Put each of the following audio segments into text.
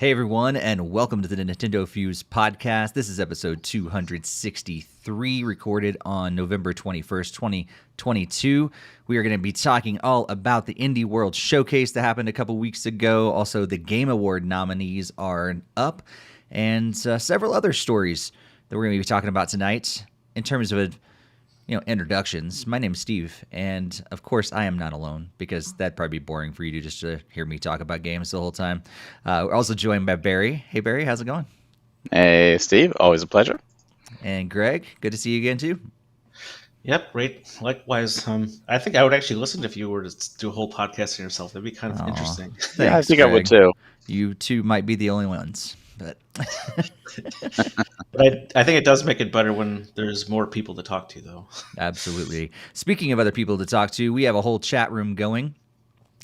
Hey everyone, and welcome to the NintendoFuse Podcast. This is episode 263, recorded on November 21st, 2022. We are going to be talking all about the Indie World Showcase that happened a couple weeks ago. Also, the Game Award nominees are up, and several other stories that we're going to be talking about tonight. In terms of introductions, my name's Steve, and of course I am not alone, because that'd probably be boring for you to just hear me talk about games the whole time. We're also joined by Barry. Hey Barry, how's it going? Hey Steve, always a pleasure. And Greg, good to see you again too. Yep, great. Likewise. I think I would actually listen if you were to do a whole podcast on yourself. That'd be kind of interesting. Thanks, I think Greg. I would too. You two might be the only ones, but But I think it does make it better when there's more people to talk to, though. Absolutely. Speaking of other people to talk to, we have a whole chat room going.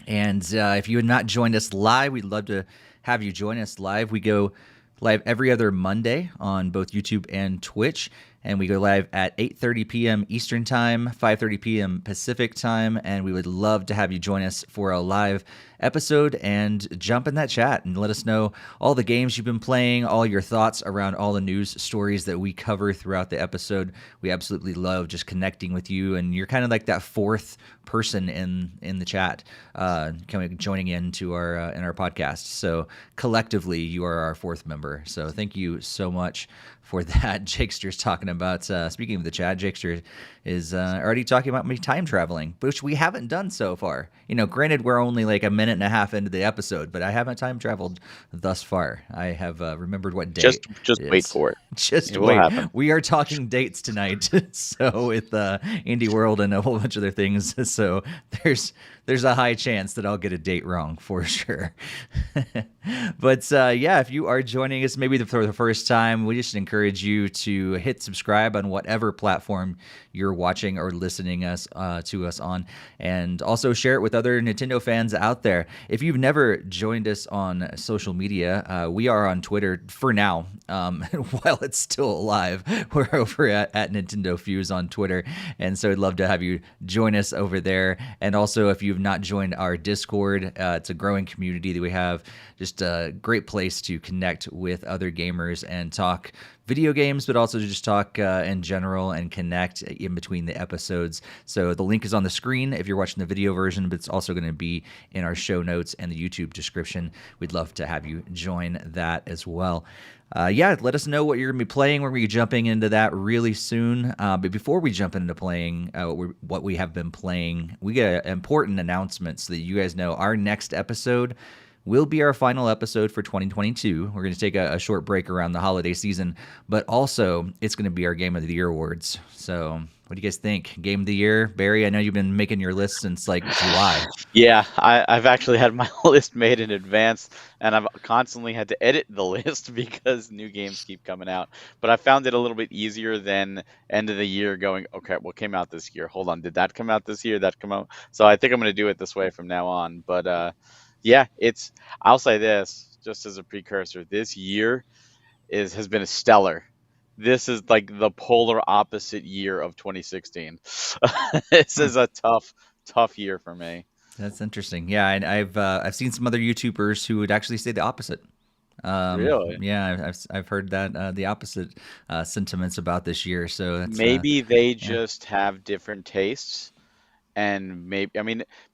And if you had not joined us live, we'd love to have you join us live. We go live every other Monday on both YouTube and Twitch. And we go live at 8:30 p.m. Eastern Time, 5:30 p.m. Pacific Time. And we would love to have you join us for a live episode and jump in that chat and let us know all the games you've been playing, all your thoughts around all the news stories that we cover throughout the episode. We absolutely love just connecting with you, and you're kind of like that fourth person in the chat, joining into our in our podcast. So collectively, you are our fourth member. So thank you so much for that. Jakester's talking about, speaking of the chat, Jakester is already talking about me time traveling, which we haven't done so far. Granted, we're only like a minute and a half into the episode, but I haven't time traveled thus far. I have remembered what day. Just wait for it. Just it wait. Will happen. We are talking dates tonight, so with Indie World and a whole bunch of other things. So there's a high chance that I'll get a date wrong for sure. But yeah, if you are joining us maybe for the first time, we just encourage you to hit subscribe on whatever platform you're watching or listening to us on, and also share it with other Nintendo fans out there. If you've never joined us on social media, we are on Twitter for now. While it's still alive, we're over at NintendoFuse on Twitter, and so I'd love to have you join us over there. And also, if you've not joined our Discord, it's a growing community that we have. Just a great place to connect with other gamers and talk video games, but also just talk in general and connect in between the episodes. So the link is on the screen if you're watching the video version, but it's also going to be in our show notes and the YouTube description. We'd love to have you join that as well. Yeah, let us know what you're going to be playing. We're going to be jumping into that really soon. But before we jump into playing what we have been playing, we get an important announcement so that you guys know our next episode will be our final episode for 2022. We're going to take a short break around the holiday season, but also it's going to be our Game of the Year awards. So what do you guys think? Game of the Year? Barry, I know you've been making your list since like July. Yeah, I've actually had my list made in advance, and I've constantly had to edit the list because new games keep coming out. But I found it a little bit easier than end of the year going, okay, what came out this year? Hold on, did that come out this year? That come out? So I think I'm going to do it this way from now on. But yeah, I'll say this just as a precursor. This year has been a stellar. This is like the polar opposite year of 2016. This is a tough year for me. That's interesting. Yeah, and I've seen some other YouTubers who would actually say the opposite. Really? Yeah, I've heard that the opposite sentiments about this year. So that's, maybe they just have different tastes. And maybe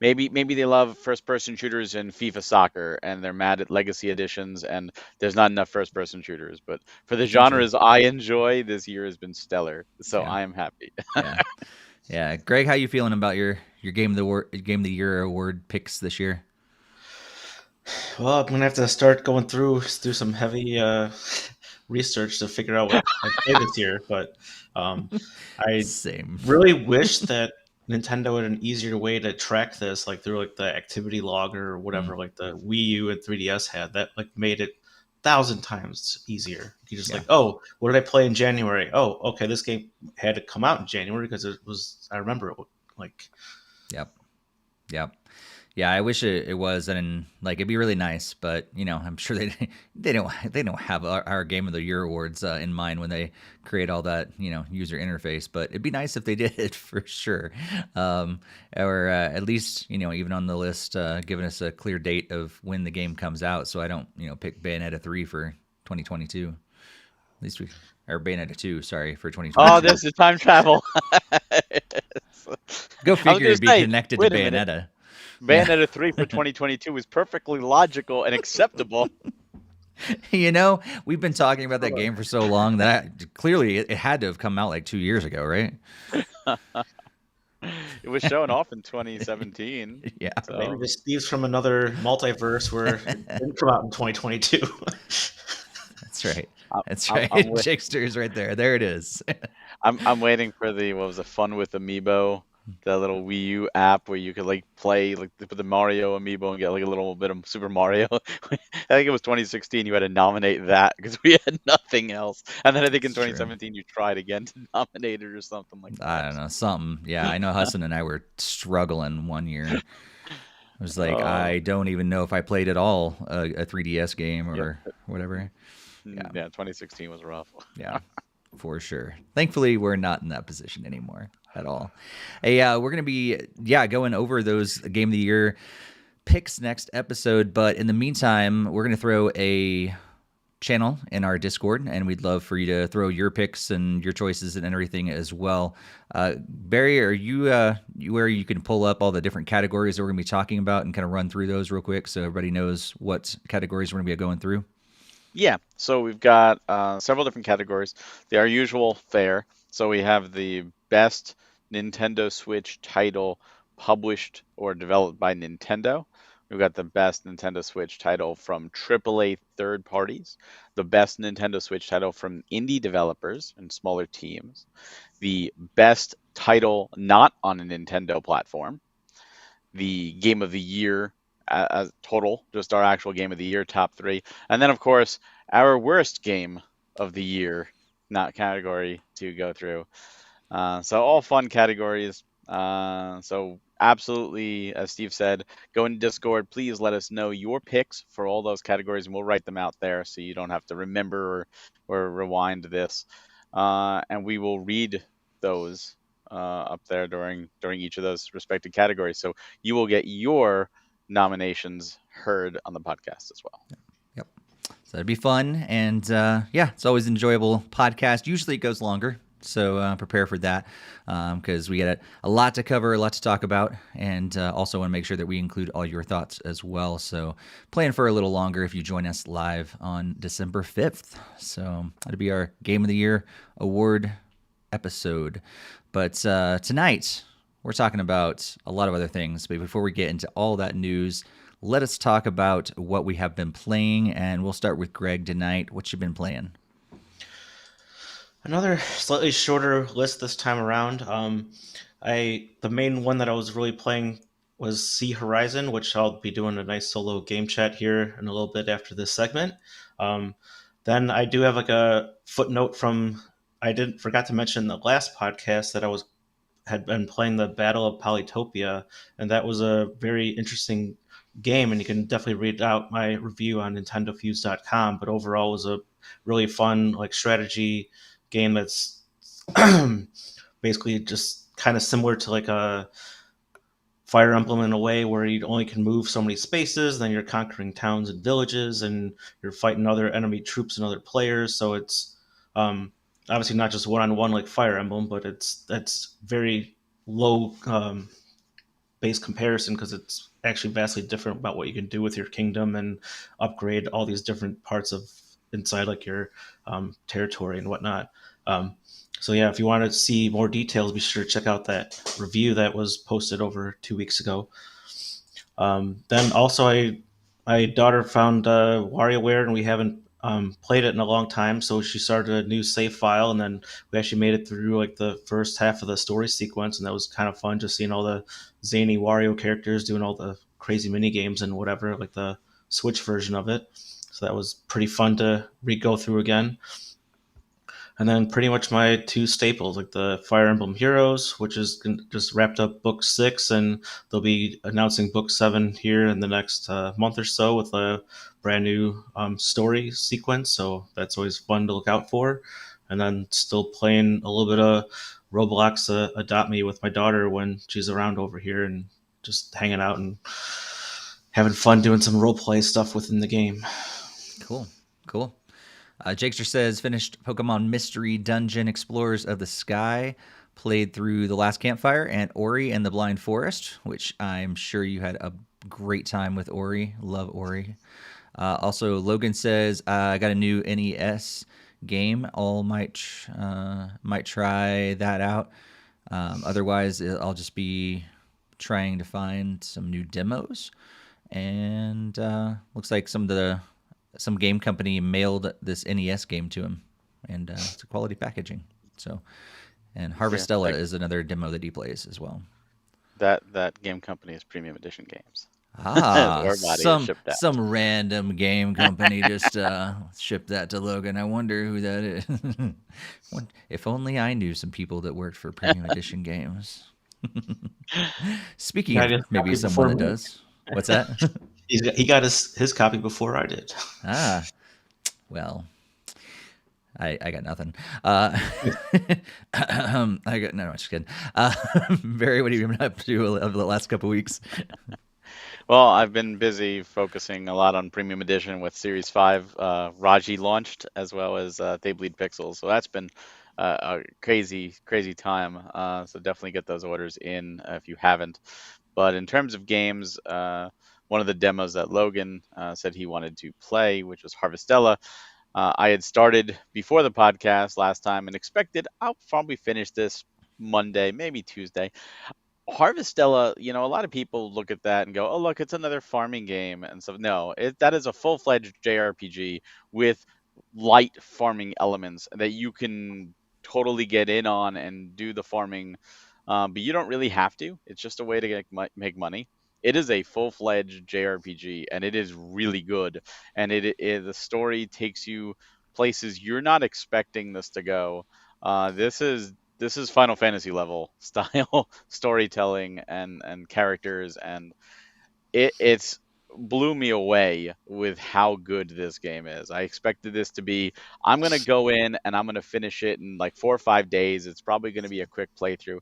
they love first-person shooters and FIFA Soccer, and they're mad at Legacy editions, and there's not enough first-person shooters. But for the genres I enjoy, this year has been stellar, so yeah. I am happy. Yeah. Greg, how you feeling about your Game of the Year award picks this year? Well, I'm gonna have to start going through some heavy research to figure out what I played this year. But I really wish that Nintendo had an easier way to track this, like through like the activity logger or whatever, like the Wii U and 3DS had. That like made it 1,000 times easier. You just like, oh, what did I play in January? Oh, okay, this game had to come out in January because it was. I remember it like. Yep. Yeah, I wish it was, and like it'd be really nice, but I'm sure they don't have our Game of the Year awards in mind when they create all that user interface. But it'd be nice if they did for sure, or at least even on the list, giving us a clear date of when the game comes out, so I don't pick Bayonetta 3 for 2022. At least or Bayonetta 2, sorry, for 2022. Oh, this is time travel. Go figure, it'd be connected to Bayonetta. Bayonetta 3 for 2022 is perfectly logical and acceptable. We've been talking about that game for so long that clearly it had to have come out like 2 years ago, right? It was shown off in 2017. Yeah. So. Maybe the Steve's from another multiverse where it didn't come out in 2022. That's right. That's right. Jigster's right there. There it is. I'm waiting for the Fun with Amiibo, the little Wii U app where you could like play like put the Mario amiibo and get like a little bit of Super Mario. I think it was 2016. You had to nominate that because we had nothing else. And then I think in 2017 you tried again to nominate it or something like that. I don't know, something. Yeah, I know Hassan and I were struggling one year. It was like I don't even know if I played at all a 3DS game or whatever. Yeah, 2016 was rough. Yeah, for sure. Thankfully, we're not in that position anymore at all. Hey, we're going to be, going over those Game of the Year picks next episode. But in the meantime, we're going to throw a channel in our Discord, and we'd love for you to throw your picks and your choices and everything as well. Barry, are you where you can pull up all the different categories that we're going to be talking about and kind of run through those real quick so everybody knows what categories we're going to be going through? Yeah, so we've got several different categories. They are usual fare. So we have the best Nintendo Switch title published or developed by Nintendo. We've got the best Nintendo Switch title from AAA third parties, the best Nintendo Switch title from indie developers and smaller teams, the best title not on a Nintendo platform, the Game of the Year as total, just our actual Game of the Year top 3, and then of course our worst Game of the Year, not category, to go through. So all fun categories. So absolutely, as Steve said, go into Discord. Please let us know your picks for all those categories, and we'll write them out there so you don't have to remember or rewind this. And we will read those up there during each of those respective categories. So you will get your nominations heard on the podcast as well. Yep. So it'd be fun, and it's always an enjoyable podcast. Usually it goes longer, so prepare for that because we got a lot to cover, a lot to talk about, and also want to make sure that we include all your thoughts as well. So plan for a little longer if you join us live on December 5th. So that'll be our Game of the Year award episode. But tonight, we're talking about a lot of other things, but before we get into all that news, let us talk about what we have been playing, and we'll start with Greg tonight. What you been playing? Another slightly shorter list this time around. The main one that I was really playing was Sea Horizon, which I'll be doing a nice solo game chat here in a little bit after this segment. Then I do have like a footnote from forgot to mention in the last podcast that had been playing the Battle of Polytopia, and that was a very interesting game, and you can definitely read out my review on NintendoFuse.com. But overall, it was a really fun like strategy game that's basically just kind of similar to like a Fire Emblem in a way, where you only can move so many spaces, then you're conquering towns and villages, and you're fighting other enemy troops and other players. So it's obviously not just one-on-one like Fire Emblem, but that's very low base comparison because it's actually vastly different about what you can do with your kingdom and upgrade all these different parts of inside like your territory and whatnot. So yeah, if you want to see more details, be sure to check out that review that was posted over 2 weeks ago. Then also my daughter found WarioWare, and we haven't played it in a long time, so she started a new save file, and then we actually made it through like the first half of the story sequence, and that was kind of fun, just seeing all the zany Wario characters doing all the crazy mini games and whatever, like the Switch version of it. So that was pretty fun to go through again. And then pretty much my two staples, like the Fire Emblem Heroes, which is just wrapped up book 6, and they'll be announcing book 7 here in the next month or so with a brand new story sequence. So that's always fun to look out for. And then still playing a little bit of Roblox Adopt Me with my daughter when she's around over here, and just hanging out and having fun doing some role play stuff within the game. Cool. Jakester says, finished Pokemon Mystery Dungeon Explorers of the Sky, played through The Last Campfire and Ori and the Blind Forest, which I'm sure you had a great time with Ori. Love Ori. Also, Logan says, I got a new NES game. All might try that out. Otherwise, I'll just be trying to find some new demos. And looks like some game company mailed this NES game to him, and it's a quality packaging. So, and Harvestella is another demo that he plays as well. That game company is Premium Edition Games. Some random game company just shipped that to Logan. I wonder who that is. If only I knew some people that worked for Premium Edition Games. Speaking of maybe someone that does. What's that? He got his copy before I did. Well, I got nothing. I'm just kidding. Barry, what have you been up to over the last couple of weeks? Well, I've been busy focusing a lot on Premium Edition with Series 5. Raji launched, as well as They Bleed Pixels. So that's been a crazy time. So definitely get those orders in if you haven't. But in terms of games, one of the demos that Logan said he wanted to play, which was Harvestella, I had started before the podcast last time and expected I'll probably finish this Monday, maybe Tuesday. Harvestella, a lot of people look at that and go, "Oh, look, it's another farming game," and so no, that is a full-fledged JRPG with light farming elements that you can totally get in on and do the farming, but you don't really have to. It's just a way to make money. It is a full-fledged JRPG, and it is really good. And the story takes you places you're not expecting this to go. This is Final Fantasy level style storytelling and characters, and it's blew me away with how good this game is. I expected this to be, I'm gonna go in and I'm gonna finish it in like 4 or 5 days. It's probably gonna be a quick playthrough,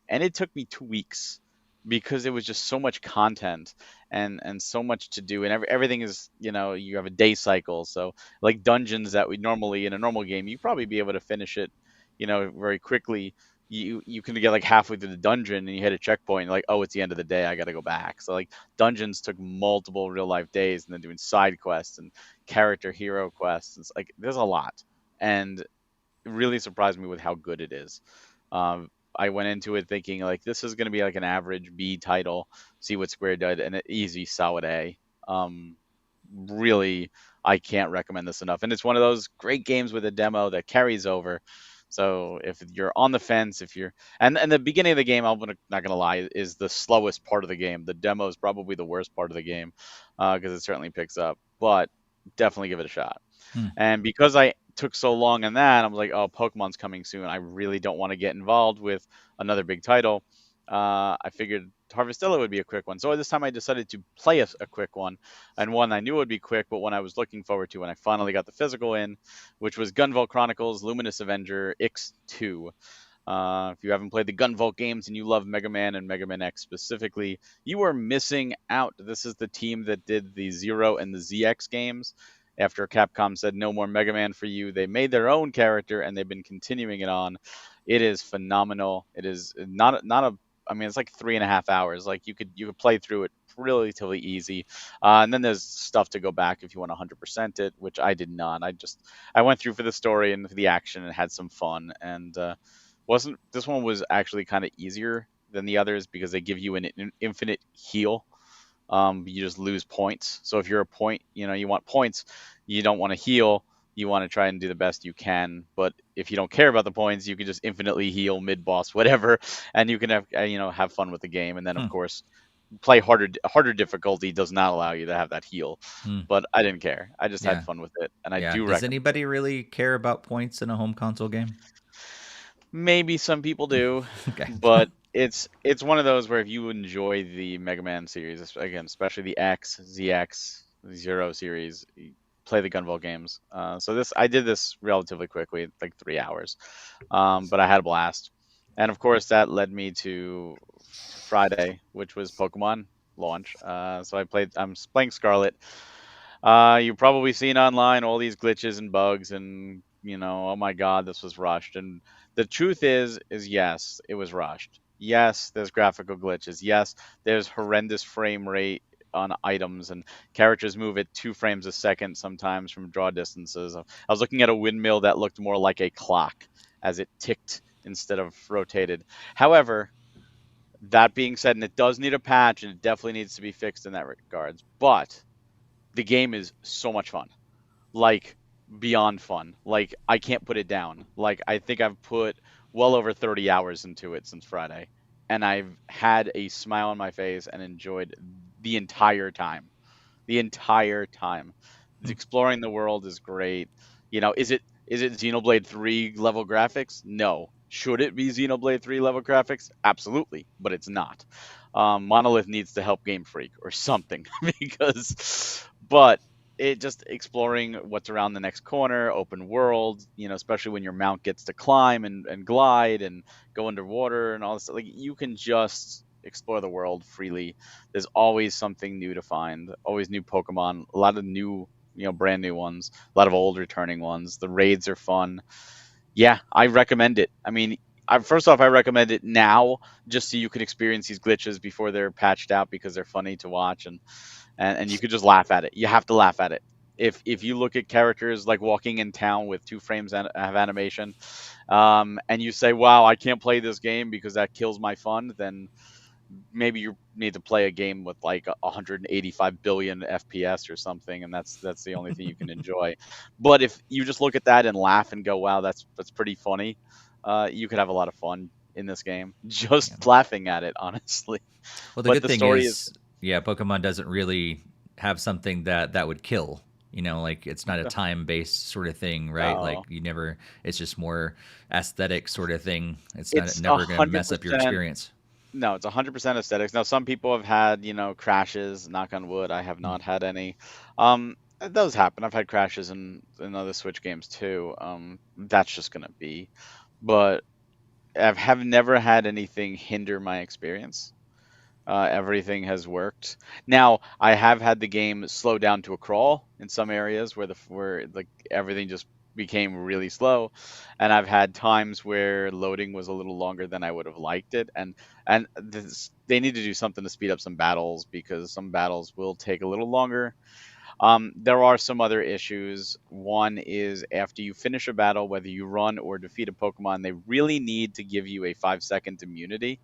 and it took me 2 weeks because it was just so much content and so much to do, and everything is, you have a day cycle. So like dungeons that we normally in a normal game, you probably be able to finish it, very quickly. You can get like halfway through the dungeon and you hit a checkpoint, and like, oh, it's the end of the day, I gotta go back. So like dungeons took multiple real life days, and then doing side quests and character hero quests. It's like there's a lot, and it really surprised me with how good it is. I went into it thinking like this is gonna be like an average B title, see what Square did, and an easy solid A. Really, I can't recommend this enough, and it's one of those great games with a demo that carries over. So if you're on the fence, and the beginning of the game, not gonna lie, is the slowest part of the game. The demo is probably the worst part of the game, because it certainly picks up. But definitely give it a shot. And because I took so long on that, I was like, oh, Pokemon's coming soon. I really don't want to get involved with another big title. I figured Harvestella would be a quick one. So this time I decided to play a quick one, and one I knew would be quick, but one I was looking forward to when I finally got the physical in, which was Gunvolt Chronicles Luminous Avenger X2. If you haven't played the Gunvolt games and you love Mega Man and Mega Man X specifically, you are missing out. This is the team that did the Zero and the ZX games. After Capcom said no more Mega Man for you, they made their own character and they've been continuing it on. It is phenomenal. It is not a I mean, it's like 3.5 hours. Like you could play through it relatively easy, and then there's stuff to go back if you want to 100% it, which I did not. I went through for the story and for the action and had some fun. And this one was actually kind of easier than the others because they give you an infinite heal. You just lose points. So if you're a point, you want points, you don't want to heal. You want to try and do the best you can, but if you don't care about the points, you can just infinitely heal mid-boss, whatever, and you can have fun with the game. And then, of course, play harder difficulty does not allow you to have that heal. Hmm. But I didn't care. I just had Yeah. fun with it, and I Yeah. do Does recommend it. anybody really care about points in a home console game? Maybe some people do, Okay. but it's one of those where if you enjoy the Mega Man series, again, especially the X, ZX, Zero series, play the Gunvolt games. So this I did this relatively quickly, like 3 hours, but I had a blast. And of course, that led me to Friday, which was Pokemon launch. So I'm playing Scarlet. You've probably seen online all these glitches and bugs, and oh my God, this was rushed. And the truth is yes, it was rushed. Yes, there's graphical glitches. Yes, there's horrendous frame rate on items, and characters move at 2 frames a second sometimes from draw distances. I was looking at a windmill that looked more like a clock as it ticked instead of rotated. However, that being said, and it does need a patch, and it definitely needs to be fixed in that regards. But the game is so much fun, like beyond fun. Like I can't put it down. Like I think I've put well over 30 hours into it since Friday, and I've had a smile on my face and enjoyed the entire time. The entire time. Exploring the world is great. Is it Xenoblade 3 level graphics? No. Should it be Xenoblade 3 level graphics? Absolutely, but it's not. Monolith needs to help Game Freak or something but it just exploring what's around the next corner, open world, especially when your mount gets to climb and glide and go underwater and all this. Like you can just explore the world freely. There's always something new to find, always new Pokemon, a lot of new, brand new ones, a lot of old returning ones. The raids are fun. Yeah, I recommend it. I mean, first off, I recommend it now just so you can experience these glitches before they're patched out because they're funny to watch and you could just laugh at it. You have to laugh at it. If you look at characters like walking in town with 2 frames of animation, and you say, "Wow, I can't play this game because that kills my fun," then maybe you need to play a game with like 185 billion FPS or something, and that's the only thing you can enjoy. But if you just look at that and laugh and go, "Wow, that's pretty funny," you could have a lot of fun in this game Yeah. just laughing at it, honestly. Well, the But good the thing story is is, yeah, Pokemon doesn't really have something that would kill. Like it's not a time-based sort of thing, right? Like no, you never. It's just more aesthetic sort of thing. It's not it's a never going to hundred mess up your percent. experience. No, it's 100% aesthetics. Now, some people have had, crashes. Knock on wood, I have Mm. not had any. Those happen. I've had crashes in other Switch games too. That's just gonna be. But have never had anything hinder my experience. Everything has worked. Now, I have had the game slow down to a crawl in some areas where like everything just became really slow, and I've had times where loading was a little longer than I would have liked it, and they need to do something to speed up some battles because some battles will take a little longer. There are some other issues. One is after you finish a battle, whether you run or defeat a Pokemon, they really need to give you a 5-second immunity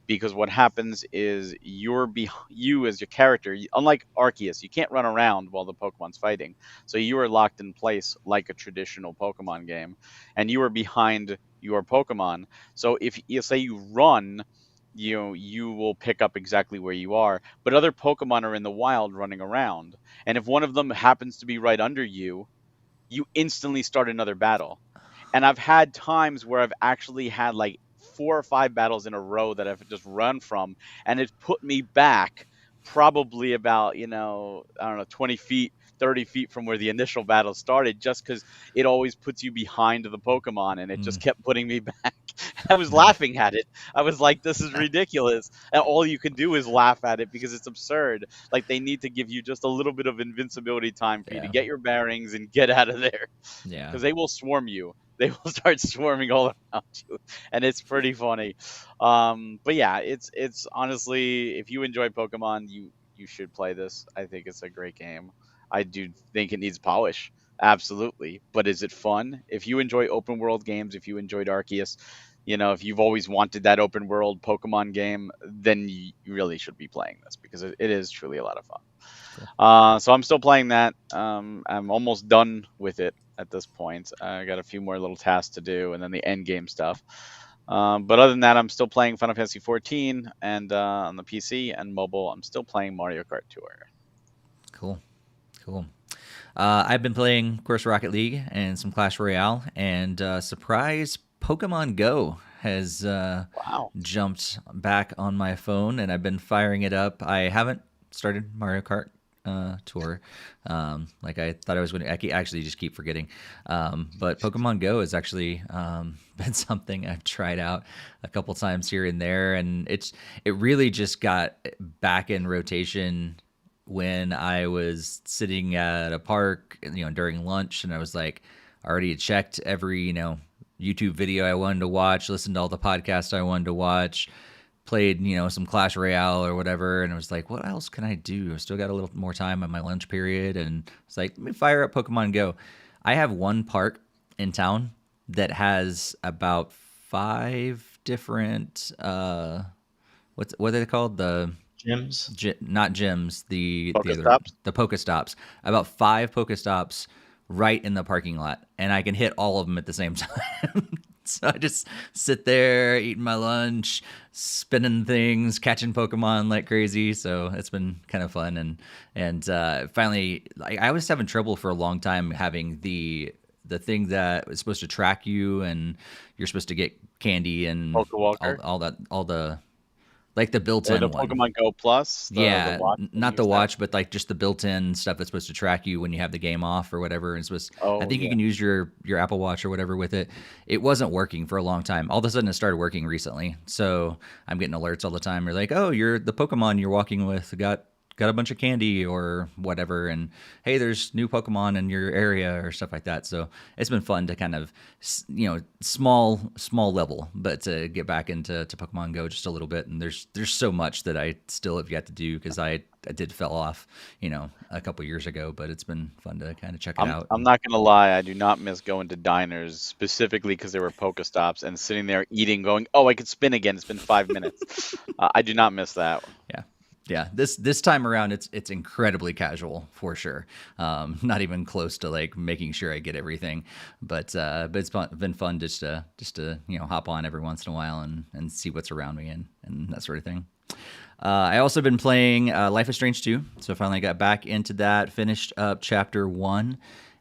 because what happens is you as your character, unlike Arceus, you can't run around while the Pokemon's fighting. So you are locked in place like a traditional Pokemon game, and you are behind your Pokemon. So if you say you run, you will pick up exactly where you are, but other Pokemon are in the wild running around, and if one of them happens to be right under you, you instantly start another battle. And I've had times where I've actually had like 4 or 5 battles in a row that I've just run from, and it's put me back probably about, I don't know, 20 feet, 30 feet from where the initial battle started, just because it always puts you behind the Pokemon, and it just Mm. kept putting me back. I was laughing at it. I was like, this is ridiculous. And all you can do is laugh at it because it's absurd. Like, they need to give you just a little bit of invincibility time for you to Yeah. get your bearings and get out of there Yeah. because they will swarm you. They will start swarming all around you, and it's pretty funny. But yeah, it's honestly, if you enjoy Pokemon, you should play this. I think it's a great game. I do think it needs polish, absolutely. But is it fun? If you enjoy open world games, if you enjoyed Arceus, if you've always wanted that open world Pokemon game, then you really should be playing this because it is truly a lot of fun. Cool. So I'm still playing that. I'm almost done with it at this point. I got a few more little tasks to do, and then the end game stuff. But other than that, I'm still playing Final Fantasy 14, and on the PC and mobile, I'm still playing Mario Kart Tour. Cool. I've been playing, of course, Rocket League and some Clash Royale, and surprise, Pokemon Go has jumped back on my phone, and I've been firing it up. I haven't started Mario Kart Tour like I thought I was going to. I actually just keep forgetting. But Pokemon Go has actually been something I've tried out a couple times here and there, and it really just got back in rotation when I was sitting at a park, during lunch, and I was like, I already had checked every, YouTube video I wanted to watch, listened to all the podcasts I wanted to watch, played, some Clash Royale or whatever, and I was like, what else can I do? I still got a little more time on my lunch period, and it's like, let me fire up Pokemon Go. I have one park in town that has about 5 different, what are they called? The gyms? Not gyms. The Pokestops? The Pokestops. About 5 Pokestops right in the parking lot, and I can hit all of them at the same time. So I just sit there eating my lunch, spinning things, catching Pokemon like crazy. So it's been kind of fun, and finally, I was having trouble for a long time having the thing that is supposed to track you, and you're supposed to get candy and all the like the built-in the one. Pokemon Go Plus? The watch, not the watch, but like just the built-in stuff that's supposed to track you when you have the game off or whatever. And I think you can use your Apple Watch or whatever with it. It wasn't working for a long time. All of a sudden it started working recently. So I'm getting alerts all the time. You're like, oh, you're the Pokemon you're walking with got a bunch of candy or whatever, and hey, there's new Pokemon in your area or stuff like that. So it's been fun to kind of, small level, but to get back into Pokemon Go just a little bit. And there's so much that I still have yet to do because I did fell off, a couple years ago, but it's been fun to kind of check it out. I'm not going to lie. I do not miss going to diners specifically because there were Pokestops and sitting there eating going, oh, I could spin again. It's been 5 minutes. I do not miss that. Yeah, this time around, it's incredibly casual for sure. Not even close to like making sure I get everything, but it's been fun just to hop on every once in a while and see what's around me and that sort of thing. I also been playing Life is Strange 2, so I finally got back into that. Finished up Chapter 1,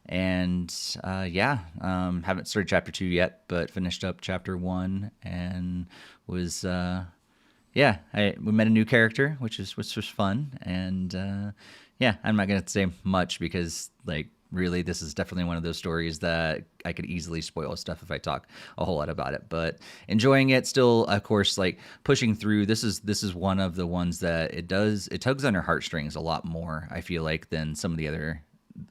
and haven't started Chapter 2 yet, but finished up Chapter 1 and was. We met a new character, which was fun, and I'm not gonna say much because really this is definitely one of those stories that I could easily spoil stuff if I talk a whole lot about it. But enjoying it still, of course, pushing through. This is one of the ones that it tugs on your heartstrings a lot more, I feel like, than some of the other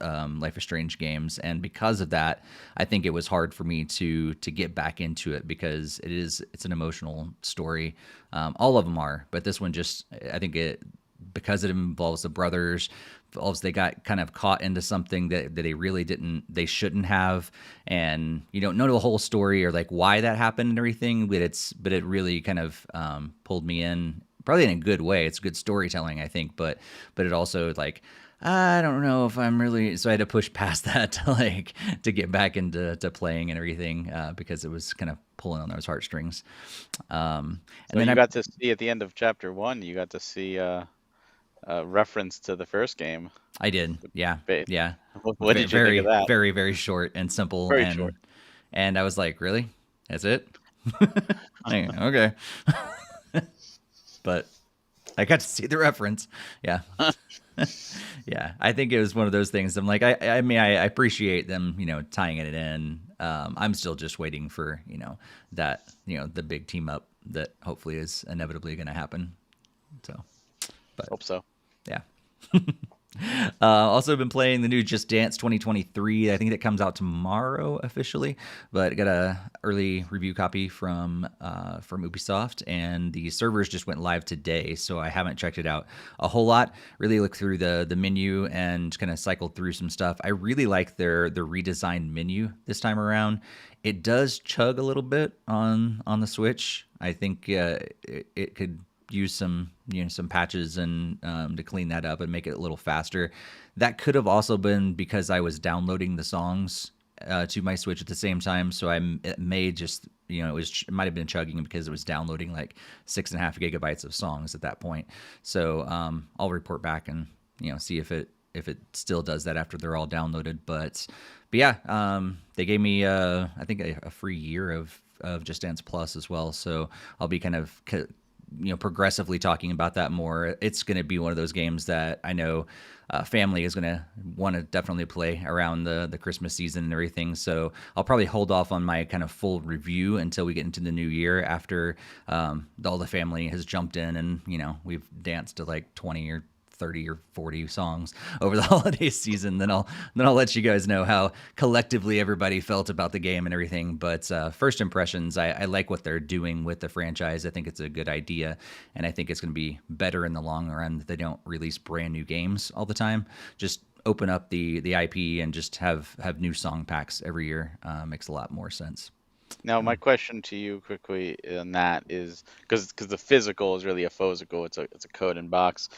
Life is Strange games, and because of that, I think it was hard for me to get back into it because it's an emotional story. All of them are, but this one I think because it involves the brothers, they got kind of caught into something that they shouldn't have, and you don't know the whole story or why that happened and everything, but it really kind of pulled me in, probably in a good way. It's good storytelling, I think, but it also I don't know if I'm really, so I had to push past that to get back into playing and everything because it was kind of pulling on those heartstrings. And then you got to see at the end of Chapter 1, you got to see a reference to the first game. I did, yeah. What did you think of that? Very, very short and simple. Very short. And I was like, really? That's it? Okay. But I got to see the reference. Yeah. Yeah, I think it was one of those things. I'm like, I mean, I appreciate them, tying it in. I'm still just waiting for, that, the big team up that hopefully is inevitably going to happen. So, but hope so. Yeah. Also been playing the new Just Dance 2023. I think that comes out tomorrow officially, but got a early review copy from Ubisoft, and the servers just went live today, so I haven't checked it out a whole lot. Really looked through the menu and kind of cycled through some stuff. I really like their redesigned menu this time around. It does chug a little bit on the Switch. I think it could use some patches and to clean that up and make it a little faster. That could have also been because I was downloading the songs to my Switch at the same time, so it may just it might have been chugging because it was downloading like 6.5 gigabytes of songs at that point. So I'll report back and see if it still does that after they're all downloaded. But yeah, they gave me I think a free year of Just Dance Plus as well. So I'll be kind of progressively talking about that more. It's going to be one of those games that I know family is going to want to definitely play around the Christmas season and everything. So I'll probably hold off on my kind of full review until we get into the new year after all the family has jumped in and, we've danced to like 20 or 30 or 40 songs over the holiday season. Then I'll let you guys know how collectively everybody felt about the game and everything. But first impressions, I like what they're doing with the franchise. I think it's a good idea, and I think it's going to be better in the long run that they don't release brand new games all the time. Just open up the IP and just have new song packs every year. Makes a lot more sense. Now, my question to you quickly on that is because the physical is really a physical, it's a code and box.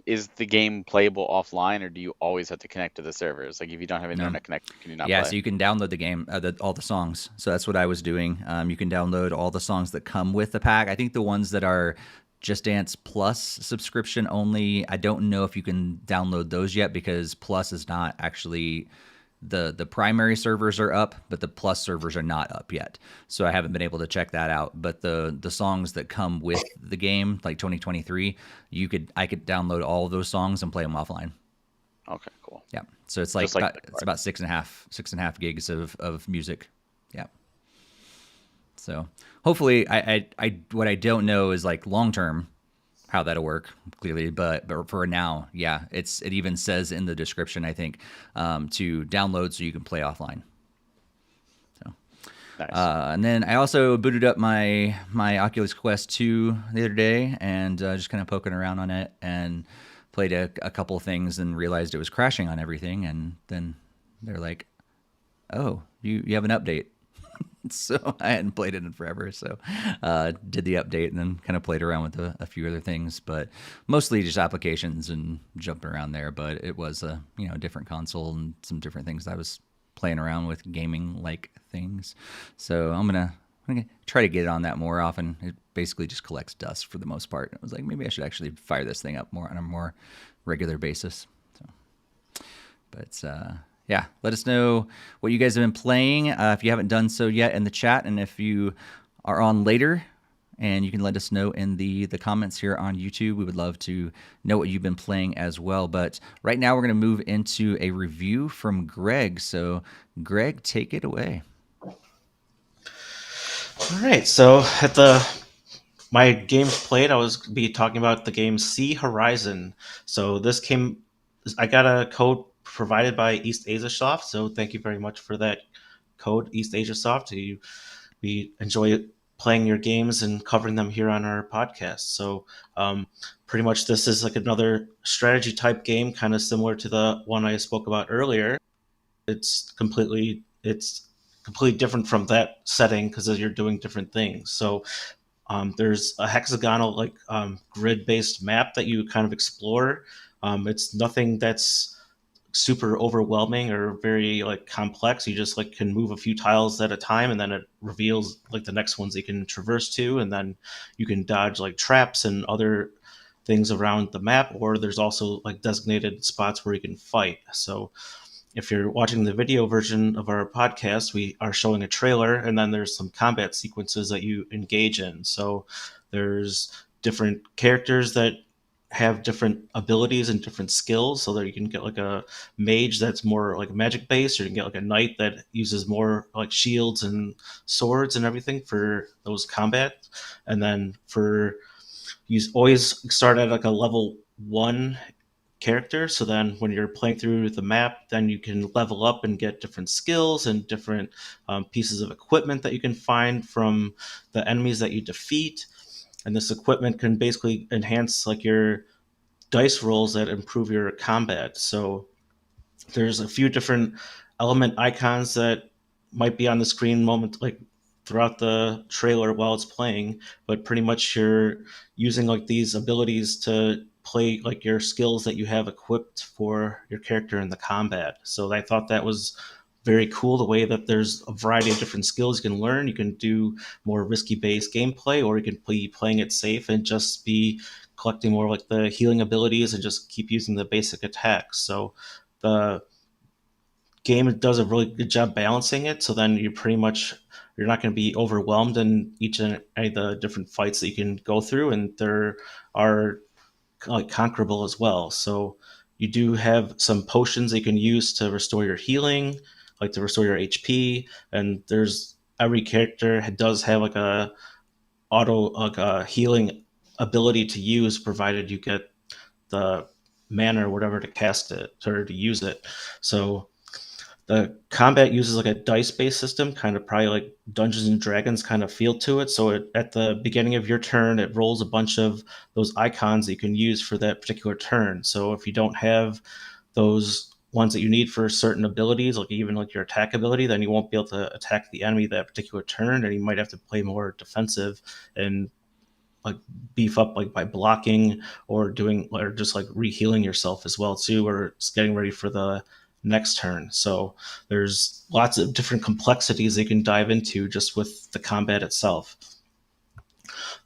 Is the game playable offline, or do you always have to connect to the servers? Like if you don't have an internet connection, can you not play? So you can download the game, all the songs. So that's what I was doing. You can download all the songs that come with the pack. I think the ones that are Just Dance Plus subscription only, I don't know if you can download those yet because Plus is not actually. The primary servers are up, but the Plus servers are not up yet. So I haven't been able to check that out. But the songs that come with the game, like 2023, I could download all of those songs and play them offline. Okay, cool. Yeah. So it's it's about 6.5 gigs of music. Yeah. So hopefully I what I don't know is like long term how that'll work clearly, but for now, yeah, it even says in the description, I think, to download so you can play offline. So, nice. And then I also booted up my Oculus Quest 2 the other day and just kind of poking around on it and played a couple of things and realized it was crashing on everything. And then they're like, "Oh, you have an update." So I hadn't played it in forever. So did the update and then kind of played around with a few other things, but mostly just applications and jumping around there. But it was a different console and some different things that I was playing around with, gaming like things. So I'm gonna try to get it on that more often. It basically just collects dust for the most part. It was like maybe I should actually fire this thing up more on a more regular basis. So, but yeah, let us know what you guys have been playing if you haven't done so yet in the chat, and if you are on later, and you can let us know in the comments here on YouTube. We would love to know what you've been playing as well. But right now we're going to move into a review from Greg. So Greg, take it away. All right. So at my games played, I was be talking about the game Sea Horizon. So I got a code provided by East Asia Soft, so thank you very much for that code, East Asia Soft. We enjoy playing your games and covering them here on our podcast. So pretty much this is like another strategy type game, kind of similar to the one I spoke about earlier. It's completely different from that setting because you're doing different things. So there's a hexagonal grid-based map that you kind of explore. It's nothing that's super overwhelming or very complex. You just can move a few tiles at a time, and then it reveals the next ones you can traverse to, and then you can dodge traps and other things around the map, or there's also designated spots where you can fight. So if you're watching the video version of our podcast, we are showing a trailer, and then there's some combat sequences that you engage in. So there's different characters that have different abilities and different skills, so that you can get a mage that's more magic based, or you can get a knight that uses more shields and swords and everything for those combat. And then you always start at a level 1 character, so then when you're playing through the map, then you can level up and get different skills and different pieces of equipment that you can find from the enemies that you defeat. And this equipment can basically enhance your dice rolls that improve your combat. So there's a few different element icons that might be on the screen throughout the trailer while it's playing, but pretty much you're using these abilities to play your skills that you have equipped for your character in the combat. So I thought that was very cool the way that there's a variety of different skills you can learn. You can do more risky based gameplay, or you can be playing it safe and just be collecting more like the healing abilities and just keep using the basic attacks. So the game does a really good job balancing it. So then you're not going to be overwhelmed in each and any of the different fights that you can go through, and there are like conquerable as well. So you do have some potions that you can use to restore your healing, like to restore your HP. And there's every character does have like a healing ability to use, provided you get the mana or whatever to cast it or to use it. So the combat uses like a dice-based system, kind of probably like Dungeons and Dragons kind of feel to it. So at the beginning of your turn, it rolls a bunch of those icons that you can use for that particular turn. So if you don't have those ones that you need for certain abilities, like even like your attack ability, then you won't be able to attack the enemy that particular turn, and you might have to play more defensive and like beef up like by blocking or doing or just like rehealing yourself as well too, or just getting ready for the next turn. So there's lots of different complexities they can dive into just with the combat itself.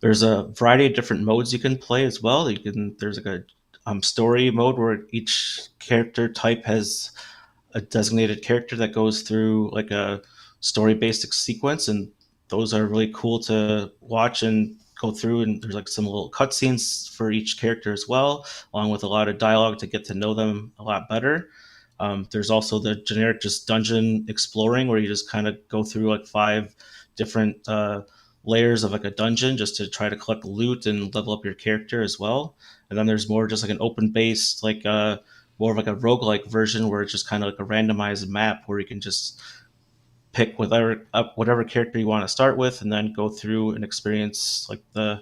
There's a variety of different modes you can play as well. There's like a story mode where each character type has a designated character that goes through like a story based sequence, and those are really cool to watch and go through. And there's like some little cutscenes for each character as well, along with a lot of dialogue to get to know them a lot better. There's also the generic just dungeon exploring, where you just kind of go through like 5 different layers of like a dungeon just to try to collect loot and level up your character as well. And then there's more just like an open based like more of like a roguelike version, where it's just kind of like a randomized map where you can just pick whatever character you want to start with, and then go through and experience like the